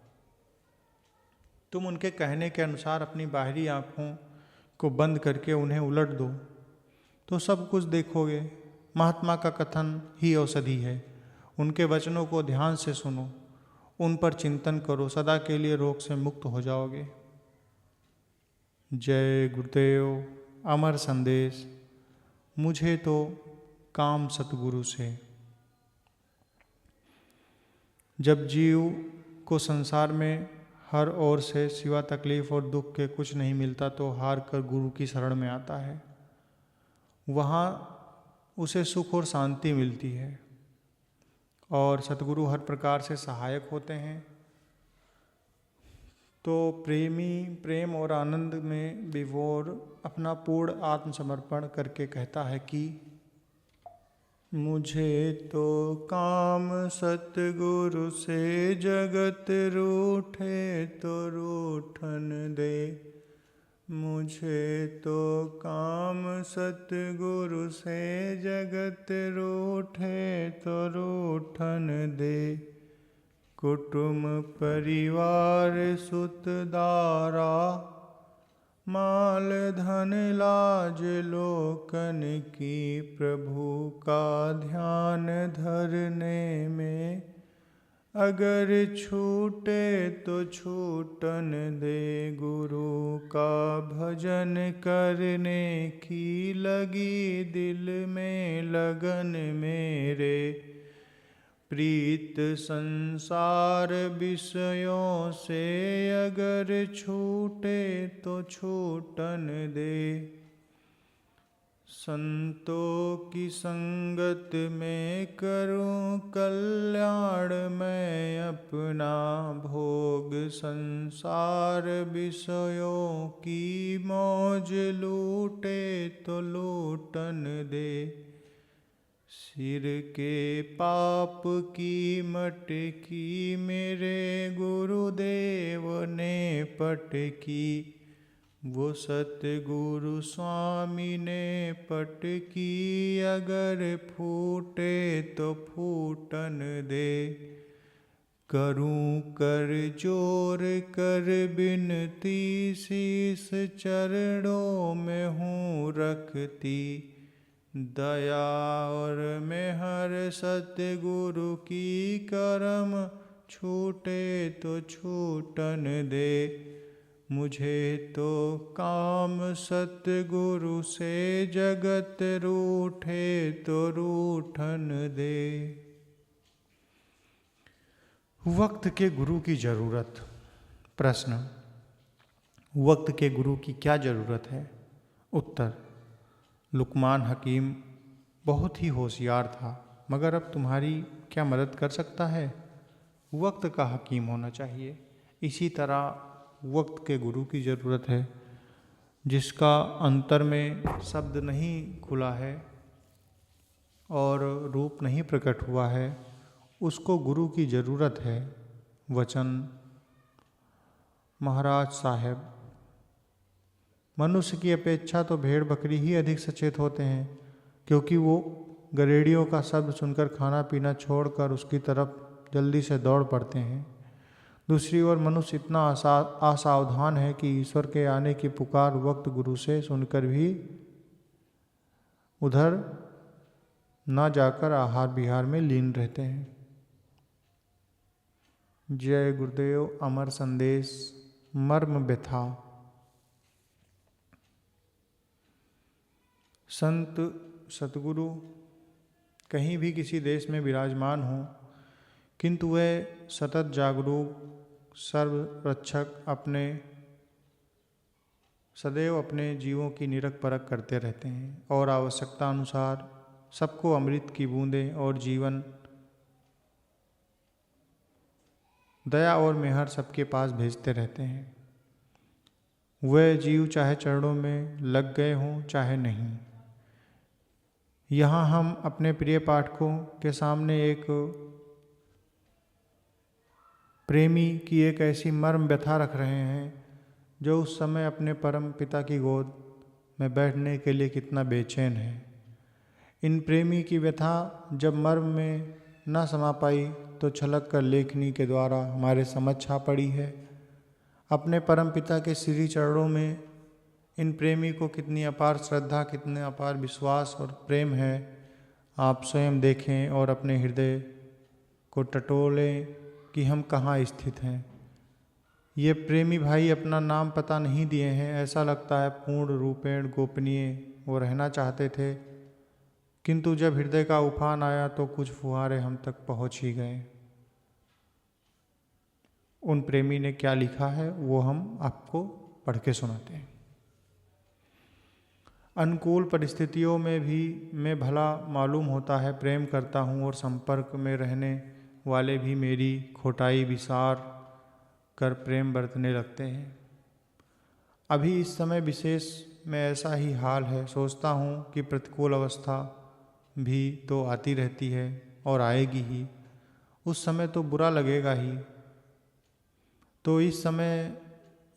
तुम उनके कहने के अनुसार अपनी बाहरी आँखों को बंद करके उन्हें उलट दो तो सब कुछ देखोगे। महात्मा का कथन ही औषधि है। उनके वचनों को ध्यान से सुनो, उन पर चिंतन करो, सदा के लिए रोग से मुक्त हो जाओगे। जय गुरुदेव। अमर संदेश। मुझे तो काम सतगुरु से। जब जीव को संसार में हर ओर से सिवा तकलीफ और दुख के कुछ नहीं मिलता तो हार कर गुरु की शरण में आता है। वहाँ उसे सुख और शांति मिलती है और सतगुरु हर प्रकार से सहायक होते हैं। तो प्रेमी प्रेम और आनंद में विभोर अपना पूर्ण आत्मसमर्पण करके कहता है कि मुझे तो काम सतगुरु से जगत रूठे तो रूठन दे। मुझे तो काम सतगुरु से जगत रूठे तो रूठन दे। कुटुंब परिवार सुत दारा माल धन लाज लोकन की प्रभु का ध्यान धरने में अगर छूटे तो छूटन दे। गुरु का भजन करने की लगी दिल में लगन मेरे। प्रीत संसार विषयों से अगर छूटे तो छूटन दे। संतों की संगत में करूं कल्याण मैं अपना। भोग संसार विषयों की मौज लूटे तो लूटन दे। सिर के पाप की मटकी मेरे गुरुदेव ने पटकी। वो सतगुरु स्वामी ने पटकी अगर फूटे तो फूटन दे। करूं कर जोर कर बिनती शीस चरणों में हूँ रखती। दया और मेहर सतगुरु की करम छूटे तो छूटन दे। मुझे तो काम सतगुरु से जगत रूठे तो रूठन दे। वक्त के गुरु की जरूरत। प्रश्न, वक्त के गुरु की क्या जरूरत है? उत्तर, लुकमान हकीम बहुत ही होशियार था, मगर अब तुम्हारी क्या मदद कर सकता है? वक्त का हकीम होना चाहिए। इसी तरह वक्त के गुरु की ज़रूरत है। जिसका अंतर में शब्द नहीं खुला है और रूप नहीं प्रकट हुआ है, उसको गुरु की ज़रूरत है। वचन महाराज साहब, मनुष्य की अपेक्षा तो भेड़ बकरी ही अधिक सचेत होते हैं, क्योंकि वो गरेड़ियों का शब्द सुनकर खाना पीना छोड़कर उसकी तरफ जल्दी से दौड़ पड़ते हैं। दूसरी ओर मनुष्य इतना असावधान है कि ईश्वर के आने की पुकार वक्त गुरु से सुनकर भी उधर न जाकर आहार विहार में लीन रहते हैं। जय गुरुदेव। अमर संदेश। मर्म व्यथा। संत सतगुरु कहीं भी किसी देश में विराजमान हों, किंतु वे सतत जागरूक सर्वरक्षक सदैव अपने जीवों की निरख परख करते रहते हैं और आवश्यकता अनुसार सबको अमृत की बूंदें और जीवन दया और मेहर सबके पास भेजते रहते हैं। वे जीव चाहे चरणों में लग गए हों चाहे नहीं। यहाँ हम अपने प्रिय पाठकों के सामने एक प्रेमी की एक ऐसी मर्म व्यथा रख रहे हैं जो उस समय अपने परम पिता की गोद में बैठने के लिए कितना बेचैन है। इन प्रेमी की व्यथा जब मर्म में न समा पाई तो छलक कर लेखनी के द्वारा हमारे समझ छा पड़ी है। अपने परम पिता के श्री चरणों में इन प्रेमी को कितनी अपार श्रद्धा, कितने अपार विश्वास और प्रेम है, आप स्वयं देखें और अपने हृदय को टटोलें कि हम कहाँ स्थित हैं। ये प्रेमी भाई अपना नाम पता नहीं दिए हैं। ऐसा लगता है पूर्ण रूपेण गोपनीय वो रहना चाहते थे, किंतु जब हृदय का उफान आया तो कुछ फुहारे हम तक पहुंच ही गए। उन प्रेमी ने क्या लिखा है वो हम आपको पढ़ के सुनाते हैं। अनुकूल परिस्थितियों में भी मैं भला मालूम होता है प्रेम करता हूँ और संपर्क में रहने वाले भी मेरी खोटाई विसार कर प्रेम बरतने लगते हैं। अभी इस समय विशेष में ऐसा ही हाल है। सोचता हूँ कि प्रतिकूल अवस्था भी तो आती रहती है और आएगी ही, उस समय तो बुरा लगेगा ही। तो इस समय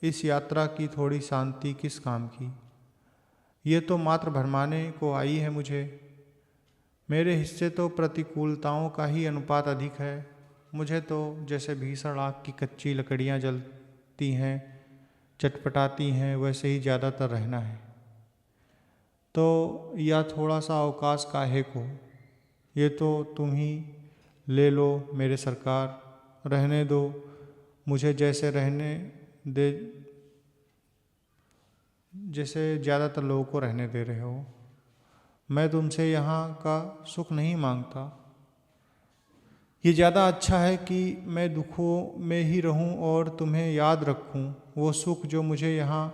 इस यात्रा की थोड़ी शांति किस काम की, ये तो मात्र भरमाने को आई है मुझे। मेरे हिस्से तो प्रतिकूलताओं का ही अनुपात अधिक है। मुझे तो जैसे भीषण आग की कच्ची लकड़ियाँ जलती हैं, चटपटाती हैं, वैसे ही ज़्यादातर रहना है। तो या थोड़ा सा अवकाश काहे को, ये तो तुम ही ले लो मेरे सरकार, रहने दो मुझे जैसे रहने दे, जैसे ज़्यादातर लोगों को रहने दे रहे हो। मैं तुमसे यहाँ का सुख नहीं मांगता। ये ज़्यादा अच्छा है कि मैं दुखों में ही रहूं और तुम्हें याद रखूं। वो सुख जो मुझे यहाँ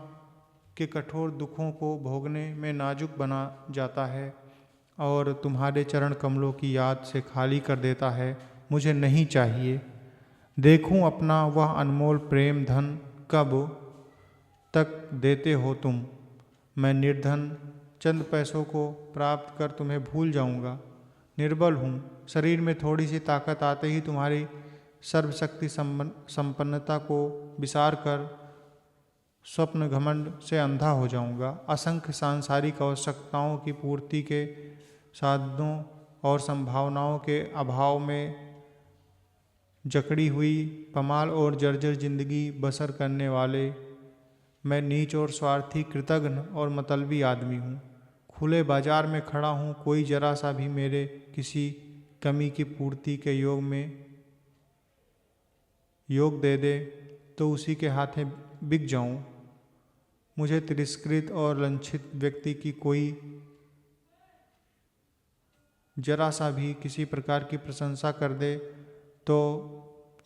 के कठोर दुखों को भोगने में नाजुक बना जाता है और तुम्हारे चरण कमलों की याद से खाली कर देता है, मुझे नहीं चाहिए। देखूं अपना वह अनमोल प्रेम धन कब तक देते हो तुम। मैं निर्धन चंद पैसों को प्राप्त कर तुम्हें भूल जाऊंगा। निर्बल हूँ, शरीर में थोड़ी सी ताकत आते ही तुम्हारी सर्वशक्ति संपन्नता को विसार कर स्वप्न घमंड से अंधा हो जाऊंगा। असंख्य सांसारिक आवश्यकताओं की पूर्ति के साधनों और संभावनाओं के अभाव में जकड़ी हुई पमाल और जर्जर जिंदगी बसर करने वाले मैं नीच और स्वार्थी, कृतघ्न और मतलबी आदमी हूँ। खुले बाजार में खड़ा हूँ, कोई जरा सा भी मेरे किसी कमी की पूर्ति के योग दे दे तो उसी के हाथें बिक जाऊँ। मुझे तिरस्कृत और लंछित व्यक्ति की कोई जरा सा भी किसी प्रकार की प्रशंसा कर दे तो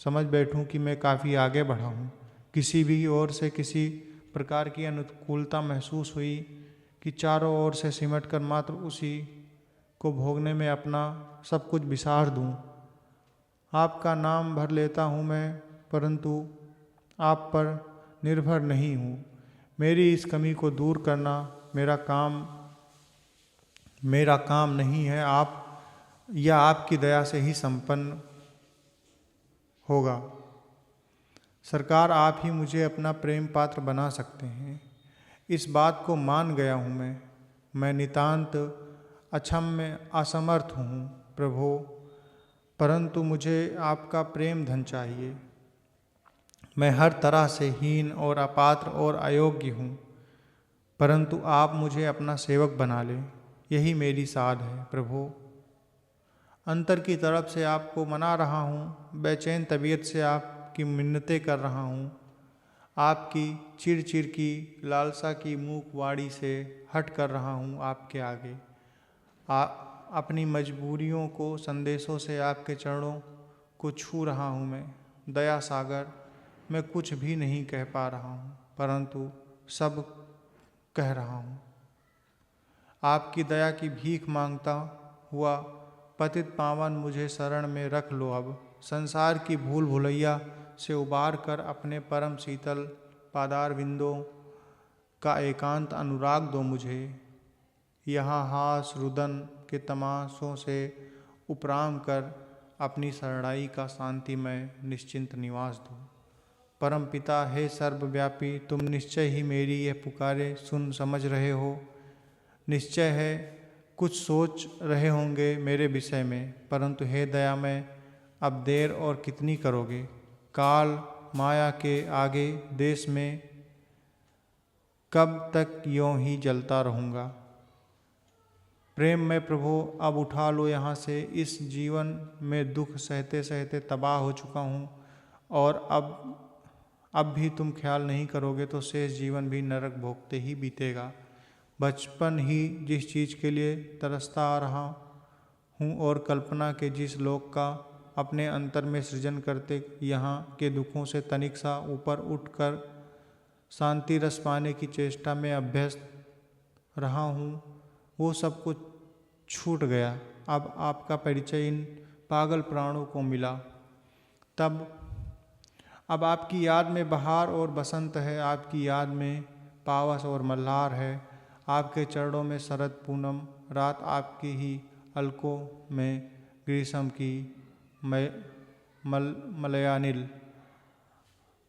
समझ बैठूं कि मैं काफ़ी आगे बढ़ा हूँ। किसी भी ओर से किसी प्रकार की अनुकूलता महसूस हुई कि चारों ओर से सिमट कर मात्र उसी को भोगने में अपना सब कुछ विसार दूं। आपका नाम भर लेता हूँ मैं, परंतु आप पर निर्भर नहीं हूँ। मेरी इस कमी को दूर करना मेरा काम नहीं है, आप या आपकी दया से ही संपन्न होगा। सरकार, आप ही मुझे अपना प्रेम पात्र बना सकते हैं। इस बात को मान गया हूँ मैं नितांत अक्षम्य असमर्थ हूँ प्रभो, परंतु मुझे आपका प्रेम धन चाहिए। मैं हर तरह से हीन और अपात्र और अयोग्य हूँ, परंतु आप मुझे अपना सेवक बना लें, यही मेरी साध है प्रभो। अंतर की तरफ से आपको मना रहा हूँ, बेचैन तबीयत से आपकी मिन्नतें कर रहा हूँ। आपकी चिर की लालसा की मूक वाणी से हट कर रहा हूँ आपके आगे। अपनी मजबूरियों को संदेशों से आपके चरणों को छू रहा हूँ मैं। दया सागर, मैं कुछ भी नहीं कह पा रहा हूँ, परंतु सब कह रहा हूँ। आपकी दया की भीख मांगता हुआ पतित पावन मुझे शरण में रख लो। अब संसार की भूल भुलैया से उबार कर अपने परम शीतल पादार विंदों उसका एकांत अनुराग दो मुझे। यहाँ हास रुदन के तमाशों से उपराम कर अपनी शरणाई का शांतिमय निश्चिंत निवास दो। परम पिता हे सर्वव्यापी, तुम निश्चय ही मेरी यह पुकारे सुन समझ रहे हो। निश्चय है कुछ सोच रहे होंगे मेरे विषय में, परंतु हे दयामय अब देर और कितनी करोगे। काल माया के आगे देश में कब तक यूं ही जलता रहूँगा। प्रेम में प्रभु अब उठा लो यहाँ से। इस जीवन में दुख सहते सहते तबाह हो चुका हूँ, और अब भी तुम ख्याल नहीं करोगे तो शेष जीवन भी नरक भोगते ही बीतेगा। बचपन ही जिस चीज़ के लिए तरसता आ रहा हूँ और कल्पना के जिस लोक का अपने अंतर में सृजन करते यहाँ के दुखों से तनिक सा ऊपर उठकर शांति रस पाने की चेष्टा में अभ्यस्त रहा हूँ, वो सब कुछ छूट गया। अब आपका परिचय इन पागल प्राणों को मिला। अब आपकी याद में बहार और बसंत है, आपकी याद में पावस और मल्हार है। आपके चरणों में शरद पूनम रात, आपकी ही अलकों में ग्रीष्म की मलयानिल।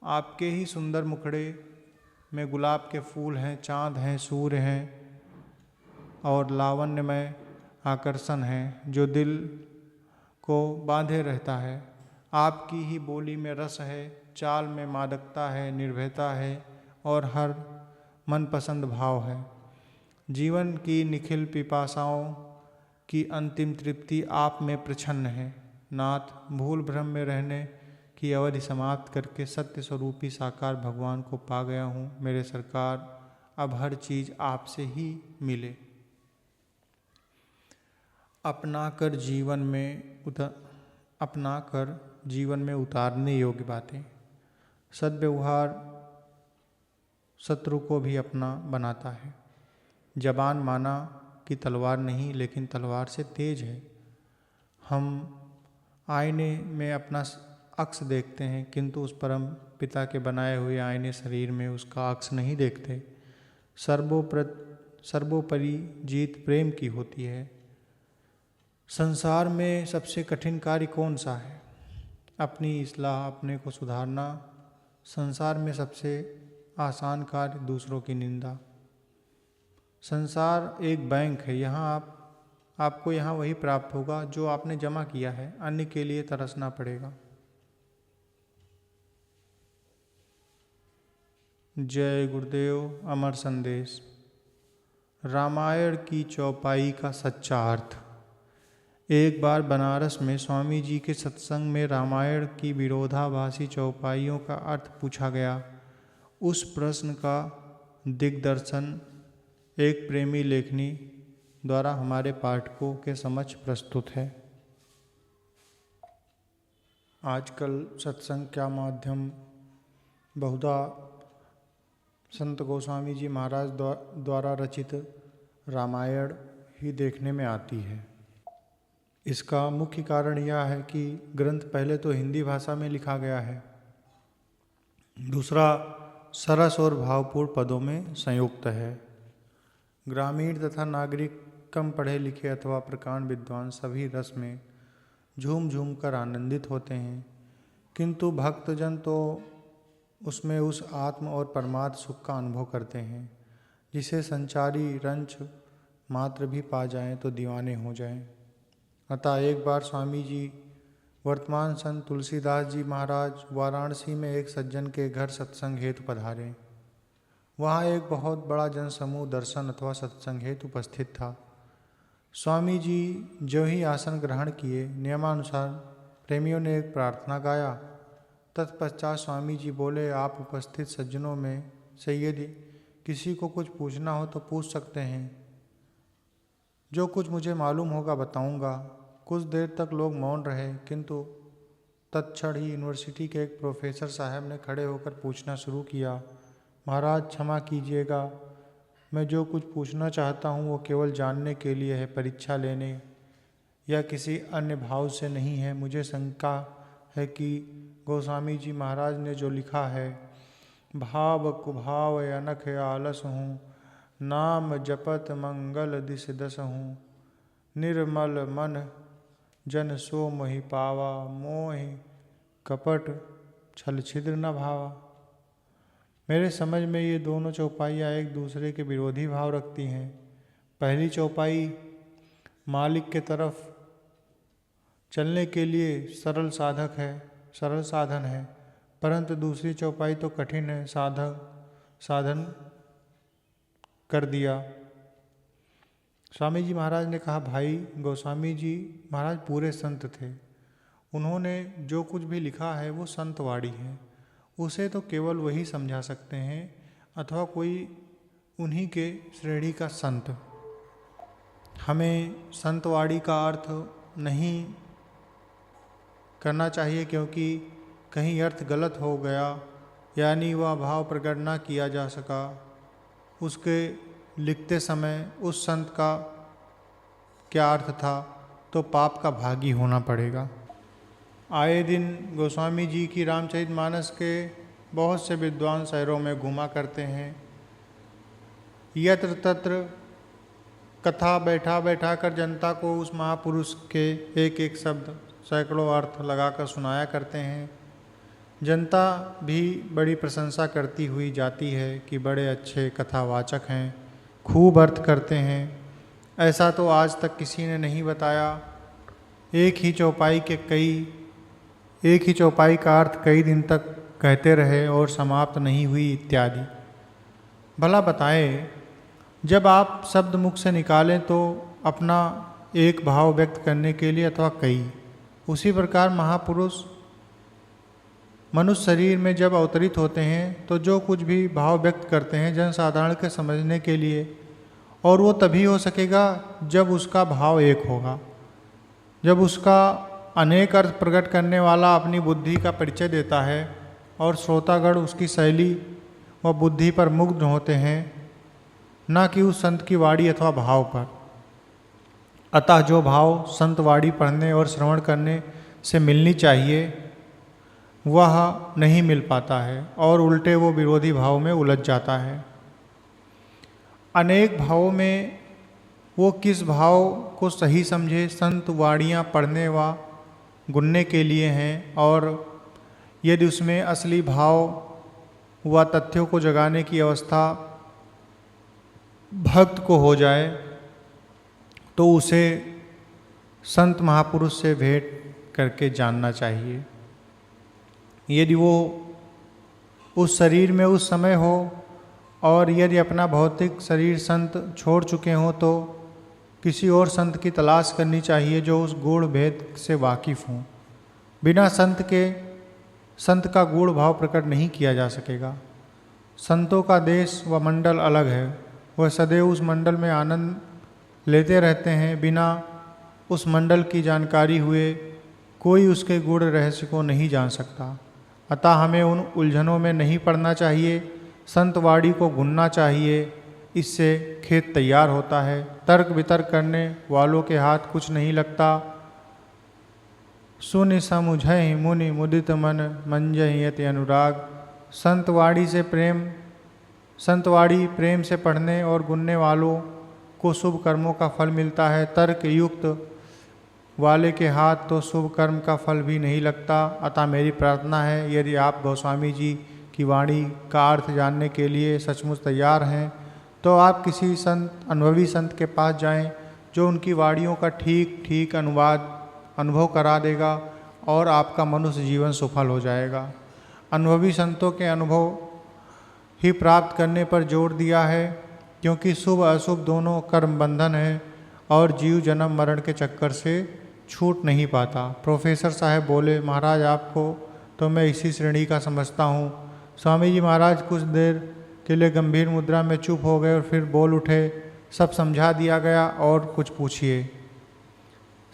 आपके ही सुंदर मुखड़े में गुलाब के फूल हैं, चाँद हैं, सूर्य हैं और लावण्यमय आकर्षण है जो दिल को बांधे रहता है। आपकी ही बोली में रस है, चाल में मादकता है, निर्भयता है और हर मनपसंद भाव है। जीवन की निखिल पिपासाओं की अंतिम तृप्ति आप में प्रच्छन्न है। नाथ, भूल भ्रम में रहने की अवधि समाप्त करके सत्य स्वरूपी साकार भगवान को पा गया हूँ। मेरे सरकार, अब हर चीज़ आपसे ही मिले। अपनाकर जीवन में उतारने योग्य बातें। सद्व्यवहार शत्रु को भी अपना बनाता है। जबान माना कि तलवार नहीं, लेकिन तलवार से तेज है। हम आईने में अपना अक्स देखते हैं, किंतु उस परम पिता के बनाए हुए आईने शरीर में उसका अक्स नहीं देखते। सर्वोपरि जीत प्रेम की होती है। संसार में सबसे कठिन कार्य कौन सा है? अपनी इस्लाह, अपने को सुधारना। संसार में सबसे आसान कार्य दूसरों की निंदा। संसार एक बैंक है, यहाँ आपको यहाँ वही प्राप्त होगा जो आपने जमा किया है। अन्य के लिए तरसना पड़ेगा। जय गुरुदेव। अमर संदेश। रामायण की चौपाई का सच्चा अर्थ। एक बार बनारस में स्वामी जी के सत्संग में रामायण की विरोधाभासी चौपाइयों का अर्थ पूछा गया। उस प्रश्न का दिग्दर्शन एक प्रेमी लेखनी द्वारा हमारे पाठकों के समक्ष प्रस्तुत है। आजकल सत्संग का माध्यम बहुधा संत गोस्वामी जी महाराज द्वारा रचित रामायण ही देखने में आती है। इसका मुख्य कारण यह है कि ग्रंथ पहले तो हिंदी भाषा में लिखा गया है, दूसरा सरस और भावपूर्ण पदों में संयुक्त है। ग्रामीण तथा नागरिक, कम पढ़े लिखे अथवा प्रकांड विद्वान सभी रस में झूम झूम कर आनंदित होते हैं, किंतु भक्तजन तो उसमें उस आत्म और परमार्थ सुख का अनुभव करते हैं जिसे संचारी रंच मात्र भी पा जाएं तो दीवाने हो जाएं। अतः एक बार स्वामी जी वर्तमान संत तुलसीदास जी महाराज वाराणसी में एक सज्जन के घर सत्संग हेतु पधारे। वहाँ एक बहुत बड़ा जनसमूह दर्शन अथवा सत्संग हेतु उपस्थित था। स्वामी जी जो ही आसन ग्रहण किए, नियमानुसार प्रेमियों ने एक प्रार्थना गाया। तत्पश्चात स्वामी जी बोले, आप उपस्थित सज्जनों में से यदि किसी को कुछ पूछना हो तो पूछ सकते हैं। जो कुछ मुझे मालूम होगा बताऊंगा। कुछ देर तक लोग मौन रहे, किंतु तत्क्षण ही यूनिवर्सिटी के एक प्रोफेसर साहब ने खड़े होकर पूछना शुरू किया। महाराज क्षमा कीजिएगा, मैं जो कुछ पूछना चाहता हूँ वो केवल जानने के लिए है, परीक्षा लेने या किसी अन्य भाव से नहीं है। मुझे शंका है कि गोस्वामी जी महाराज ने जो लिखा है भाव कुभाव अनख आलस हूँ, नाम जपत मंगल दिस दस हूँ। निर्मल मन जन सो मोहि पावा, मोहि कपट छल छिद्र न भावा। मेरे समझ में ये दोनों चौपाइयाँ एक दूसरे के विरोधी भाव रखती हैं। पहली चौपाई मालिक के तरफ चलने के लिए सरल साधन है, परंतु दूसरी चौपाई तो कठिन है, साधन कर दिया। स्वामी जी महाराज ने कहा, भाई गोस्वामी जी महाराज पूरे संत थे, उन्होंने जो कुछ भी लिखा है वो संतवाणी है, उसे तो केवल वही समझा सकते हैं अथवा कोई उन्हीं के श्रेणी का संत। हमें संतवाणी का अर्थ नहीं करना चाहिए, क्योंकि कहीं अर्थ गलत हो गया यानी वह भाव प्रकट ना किया जा सका, उसके लिखते समय उस संत का क्या अर्थ था, तो पाप का भागी होना पड़ेगा। आए दिन गोस्वामी जी की रामचरितमानस के बहुत से विद्वान शहरों में घुमा करते हैं। यत्र तत्र कथा बैठा कर जनता को उस महापुरुष के एक एक शब्द सैकड़ों अर्थ लगाकर सुनाया करते हैं। जनता भी बड़ी प्रशंसा करती हुई जाती है कि बड़े अच्छे कथावाचक हैं, खूब अर्थ करते हैं। ऐसा तो आज तक किसी ने नहीं बताया। एक ही चौपाई का अर्थ कई दिन तक कहते रहे और समाप्त नहीं हुई इत्यादि। भला बताएं, जब आप शब्द मुख से निकालें तो अपना एक भाव व्यक्त करने के लिए अथवा कई, उसी प्रकार महापुरुष मनुष्य शरीर में जब अवतरित होते हैं तो जो कुछ भी भाव व्यक्त करते हैं जनसाधारण के समझने के लिए, और वो तभी हो सकेगा जब उसका भाव एक होगा, जब उसका अनेक अर्थ प्रकट करने वाला अपनी बुद्धि का परिचय देता है और श्रोतागण उसकी शैली व बुद्धि पर मुग्ध होते हैं, न कि उस संत की वाणी अथवा भाव पर। अतः जो भाव संत वाणी पढ़ने और श्रवण करने से मिलनी चाहिए वह नहीं मिल पाता है और उल्टे वो विरोधी भाव में उलझ जाता है। अनेक भावों में वो किस भाव को सही समझे, संत वाणियाँ पढ़ने व गुनने के लिए हैं, और यदि उसमें असली भाव व तथ्यों को जगाने की अवस्था भक्त को हो जाए तो उसे संत महापुरुष से भेंट करके जानना चाहिए। यदि वो उस शरीर में उस समय हो और यदि अपना भौतिक शरीर संत छोड़ चुके हों तो किसी और संत की तलाश करनी चाहिए जो उस गूढ़ भेद से वाकिफ़ हों। बिना संत का गूढ़ भाव प्रकट नहीं किया जा सकेगा। संतों का देश व मंडल अलग है, वह सदैव उस मंडल में आनंद लेते रहते हैं। बिना उस मंडल की जानकारी हुए कोई उसके गूढ़ रहस्य को नहीं जान सकता। अतः हमें उन उलझनों में नहीं पड़ना चाहिए, संत वाणी को गुनना चाहिए, इससे खेत तैयार होता है। तर्क वितर्क करने वालों के हाथ कुछ नहीं लगता। सुनि समुझहि मुनि मुदित मन, मंजहि यति अनुराग। संत वाणी प्रेम से पढ़ने और गुनने वालों को शुभ कर्मों का फल मिलता है। तर्क युक्त वाले के हाथ तो शुभ कर्म का फल भी नहीं लगता। अतः मेरी प्रार्थना है, यदि आप गोस्वामी जी की वाणी का अर्थ जानने के लिए सचमुच तैयार हैं तो आप किसी अनुभवी संत के पास जाएं, जो उनकी वाणियों का ठीक अनुभव करा देगा और आपका मनुष्य जीवन सफल हो जाएगा। अनुभवी संतों के अनुभव ही प्राप्त करने पर जोर दिया है, क्योंकि शुभ अशुभ दोनों कर्म बंधन है और जीव जन्म मरण के चक्कर से छूट नहीं पाता। प्रोफेसर साहब बोले, महाराज आपको तो मैं इसी श्रेणी का समझता हूँ। स्वामी जी महाराज कुछ देर के लिए गंभीर मुद्रा में चुप हो गए और फिर बोल उठे, सब समझा दिया गया और कुछ पूछिए।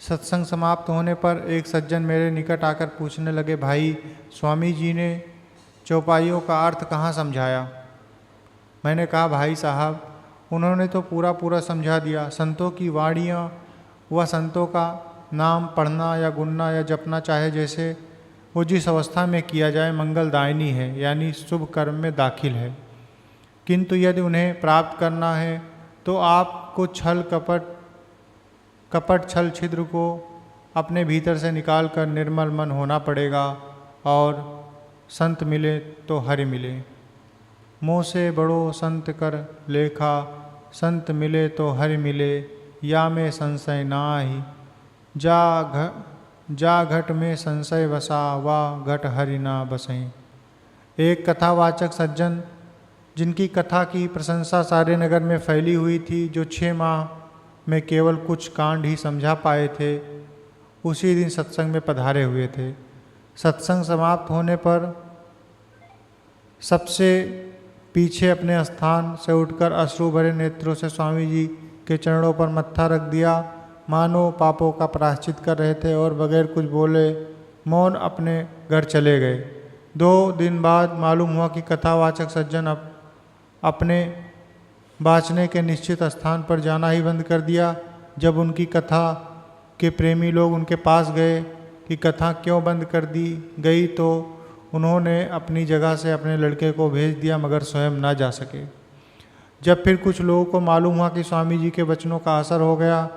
सत्संग समाप्त होने पर एक सज्जन मेरे निकट आकर पूछने लगे, भाई स्वामी जी ने चौपाइयों का अर्थ कहाँ समझाया? मैंने कहा, भाई साहब उन्होंने तो पूरा समझा दिया। संतों की वाणियाँ व संतों का नाम पढ़ना या गुनना या जपना चाहे जैसे वो जिस अवस्था में किया जाए मंगलदायिनी है, यानी शुभ कर्म में दाखिल है। किंतु यदि उन्हें प्राप्त करना है तो आपको कपट छल छिद्र को अपने भीतर से निकाल कर निर्मल मन होना पड़ेगा। और संत मिले तो हरि मिले। मोह से बड़ो संत कर लेखा, संत मिले तो हरि मिले, या में संशय नाहि। जा घट में संशय वसा, वा घट हरि ना बसई। एक कथावाचक सज्जन, जिनकी कथा की प्रशंसा सारे नगर में फैली हुई थी, जो 6 माह में केवल कुछ कांड ही समझा पाए थे, उसी दिन सत्संग में पधारे हुए थे। सत्संग समाप्त होने पर सबसे पीछे अपने स्थान से उठकर अश्रु भरे नेत्रों से स्वामी जी के चरणों पर मत्था रख दिया, मानो पापों का प्रायश्चित कर रहे थे, और बगैर कुछ बोले मौन अपने घर चले गए। 2 दिन बाद मालूम हुआ कि कथावाचक सज्जन अपने बाँचने के निश्चित स्थान पर जाना ही बंद कर दिया। जब उनकी कथा के प्रेमी लोग उनके पास गए कि कथा क्यों बंद कर दी गई, तो उन्होंने अपनी जगह से अपने लड़के को भेज दिया, मगर स्वयं ना जा सके। जब फिर कुछ लोगों को मालूम हुआ कि स्वामी जी के वचनों का असर हो गया,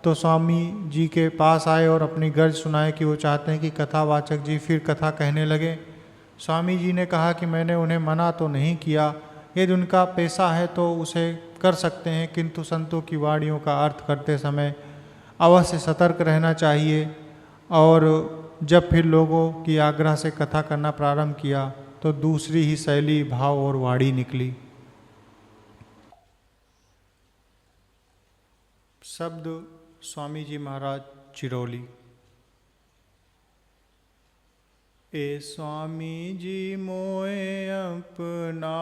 तो स्वामी जी के पास आए और अपनी गर्ज सुनाए कि वो चाहते हैं कि कथावाचक जी फिर कथा कहने लगे। स्वामी जी ने कहा कि मैंने उन्हें मना तो नहीं किया, यदि उनका पेशा है तो उसे कर सकते हैं, किंतु संतों की वाणियों का अर्थ करते समय अवश्य सतर्क रहना चाहिए। और जब फिर लोगों की आग्रह से कथा करना प्रारंभ किया तो दूसरी ही शैली, भाव और वाणी निकली। शब्द स्वामी जी महाराज चिरौली। ए स्वामी जी मोए अपना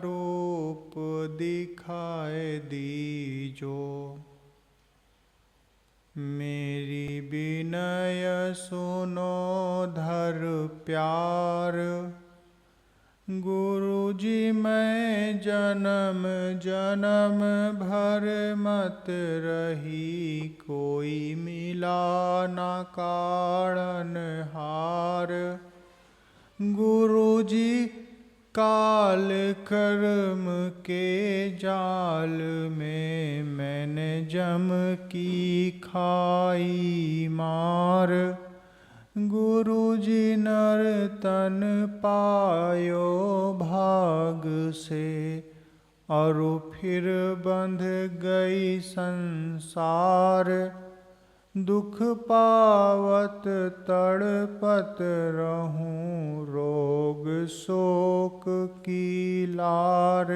रूप दिखाए दीजो, मेरी विनय सुनो धर प्यार। गुरु जी मैं जन्म जन्म भर मत रही, कोई मिला ना कारण हार। गुरु जी काल कर्म के जाल में, मैंने जम की खाई मार। गुरु जी नर तन पायो भाग से, और फिर बंध गई संसार। दुख पावत तड़पत रहूं, रोग शोक की लार।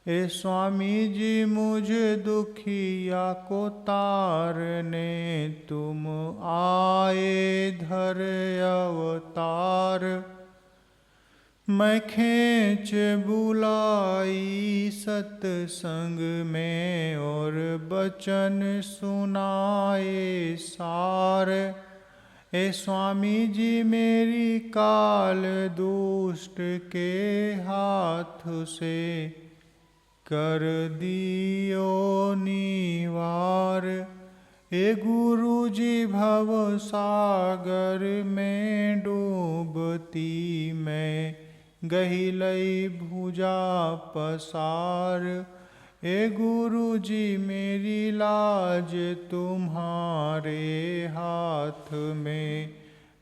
ए स्वामी जी मुझ दुखिया को तारने, तुम आए धर अवतार। मैं खींच बुलाई सत्संग में, और बचन सुनाए सार। ए स्वामी जी मेरी काल दुष्ट के हाथ से, कर दियो निवार। ए गुरु जी भव सागर में डूबती मैं, गहिलई भुजा पसार। ए गुरु जी मेरी लाज तुम्हारे हाथ में,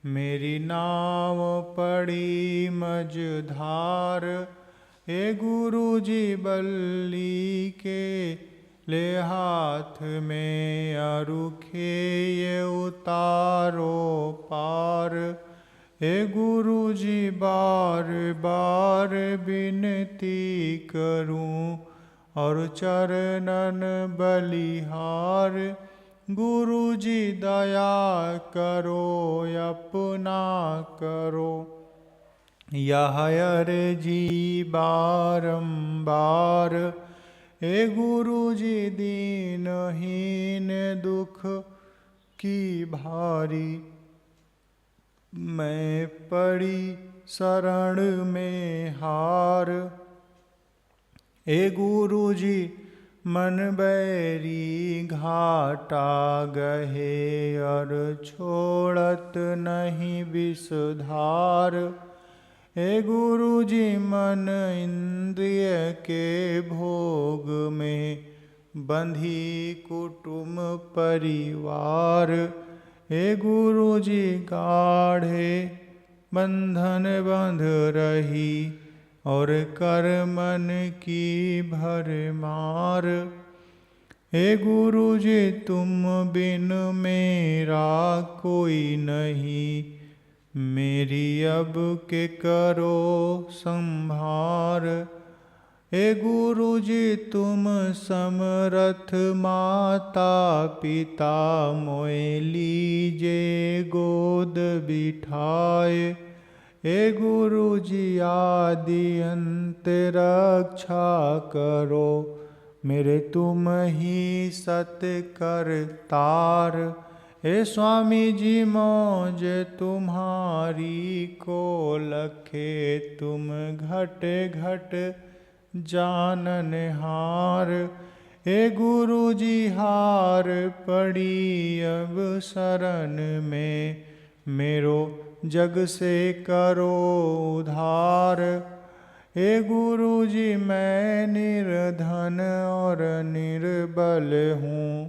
मेरी नाव पड़ी मझधार। ए गुरु जी बल्ली के ले हाथ में, अरुखे ये उतारो पार। हे गुरु जी बार बार विनती करूं, और चरणन बलिहार। गुरु जी दया करो अपना करो, यह अर्जी बारंबार। हे गुरु जी दीनहीन दुख की भारी, मैं पड़ी शरण में हार। हे गुरु जी मन बैरी घाटा गहे और छोड़त नहीं विषधार। हे गुरु जी मन इंद्रिय के भोग में बंधी कुटुम परिवार। हे गुरु जी गाढ़े बंधन बंध रही और कर मन की भरमार। हे गुरु जी तुम बिन मेरा कोई नहीं, मेरी अब के करो संभार। हे गुरु जी तुम समरथ माता पिता मोए लीजे गोद बिठाए। हे गुरु जी आदि अंत रक्षा करो, मेरे तुम ही सत करतार। हे स्वामी जी मौज तुम्हारी को लखे, तुम घट घट जाननहार। हे गुरु जी हार पड़ी अब शरण में, मेरो जग से करो उधार। हे गुरु जी मैं निर्धन और निर्बल हूँ,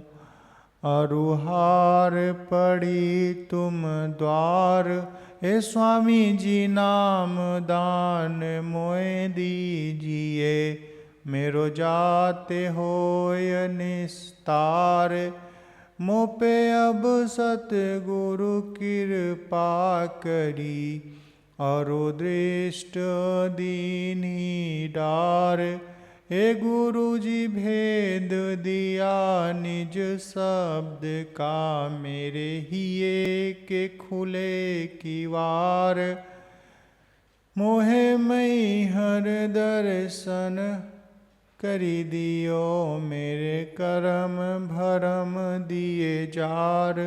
अरुहार पड़ी तुम द्वार। हे स्वामी जी नाम दान मोए दीजिए, मेरो जाते होय निस्तार। मोपे अब सतगुरु कृपा करी, अरु दृष्ट दीनी डार। हे गुरु जी भेद दिया निज शब्द का, मेरे हिये के खुले किवार। मोहे मई हर दर्शन करी दियो, मेरे करम भरम दिए जार।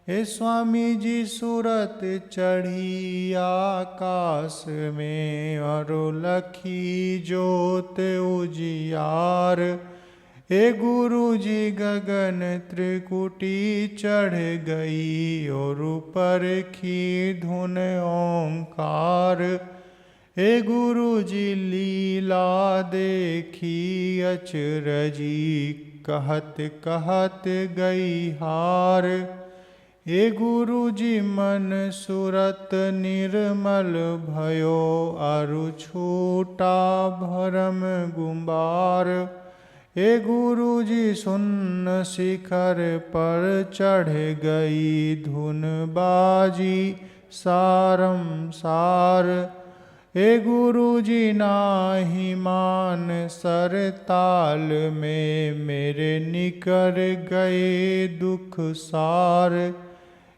हे स्वामी जी सूरत चढ़ी आकाश में, और लखी जोत उजियार। हे गुरु जी गगन त्रिकुटी चढ़ गई, और ऊपर की धुन ओंकार। हे गुरु जी लीला देखी अचरजी, कहत कहत गई हार। हे गुरु जी मन सुरत निर्मल भयो, अरु छूटा भरम गुम्बार। हे गुरु जी सुन्न शिखर पर चढ़ गई, धुन बाजी सारम सार। हे गुरु जी नाही मान सर ताल में, मेरे निकर गए दुख सार।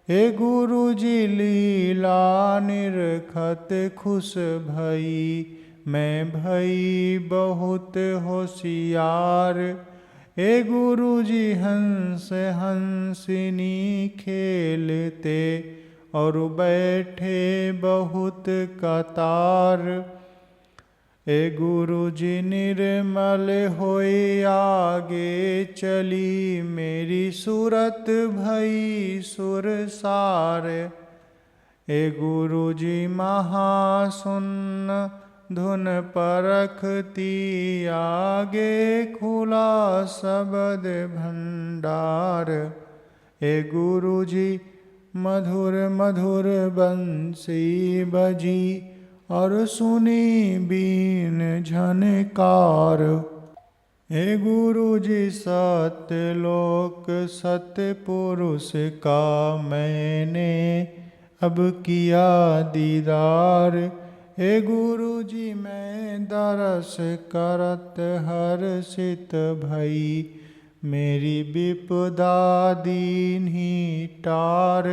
हे गुरु जी लीला निरखत खुश भई, मैं भई बहुत होशियार। हे गुरु जी हंस हंसिनी खेलते, और बैठे बहुत कतार। हे गुरु जी निर्मल होई आगे चली, मेरी सूरत भई सुरसार। हे गुरु जी महासुन्न धुन परखती, आगे खुला शब्द भंडार। हे गुरु जी मधुर मधुर बंसी बजी, और सुनी बीन झनकार। हे गुरु जी सत्यलोक सतपुरुष का मैंने अब किया दीदार। हे गुरु जी मैं दरस करत हर्षित भई, मेरी विपदा दीन्ही टार।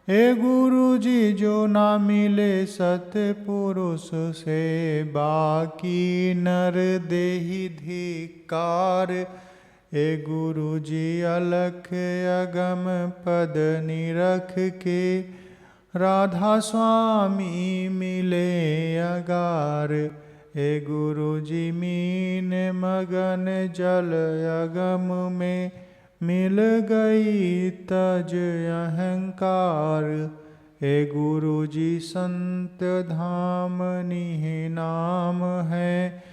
हे गुरु जी जो ना मिले सतपुरुष से, बाकी नर देहि धिक्कार। हे गुरु जी अलख अगम पद निरख के, राधा स्वामी मिले अगार। हे गुरु जी मीन मगन जल अगम में, मिल गई तज अहंकार। हे गुरु जी संत धाम निह नाम है,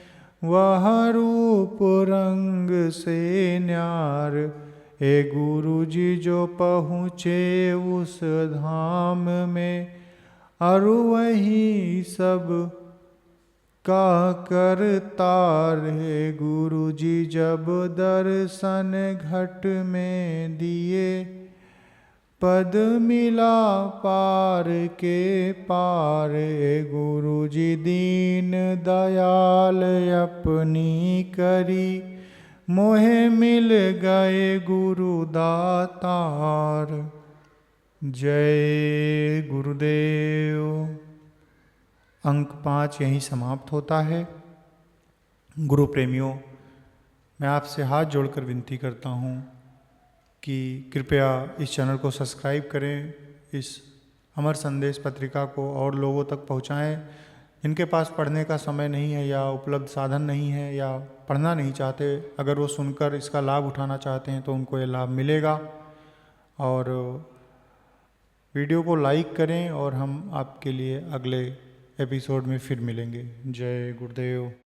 वह रूप रंग से न्यार। हे गुरु जी जो पहुँचे उस धाम में, अरु वही सब का करतार। हे गुरु जी जब दर्शन घट में दिए, पद मिला पार के पार। हे गुरु जी दीन दयाल अपनी करी, मोहे मिल गए गुरु दातार। जय गुरुदेव। अंक 5 यहीं समाप्त होता है। गुरु प्रेमियों, मैं आपसे हाथ जोड़कर विनती करता हूँ कि कृपया इस चैनल को सब्सक्राइब करें, इस अमर संदेश पत्रिका को और लोगों तक पहुँचाएँ। जिनके पास पढ़ने का समय नहीं है या उपलब्ध साधन नहीं है या पढ़ना नहीं चाहते, अगर वो सुनकर इसका लाभ उठाना चाहते हैं तो उनको ये लाभ मिलेगा। और वीडियो को लाइक करें और हम आपके लिए अगले एपिसोड में फिर मिलेंगे। जय गुरुदेव।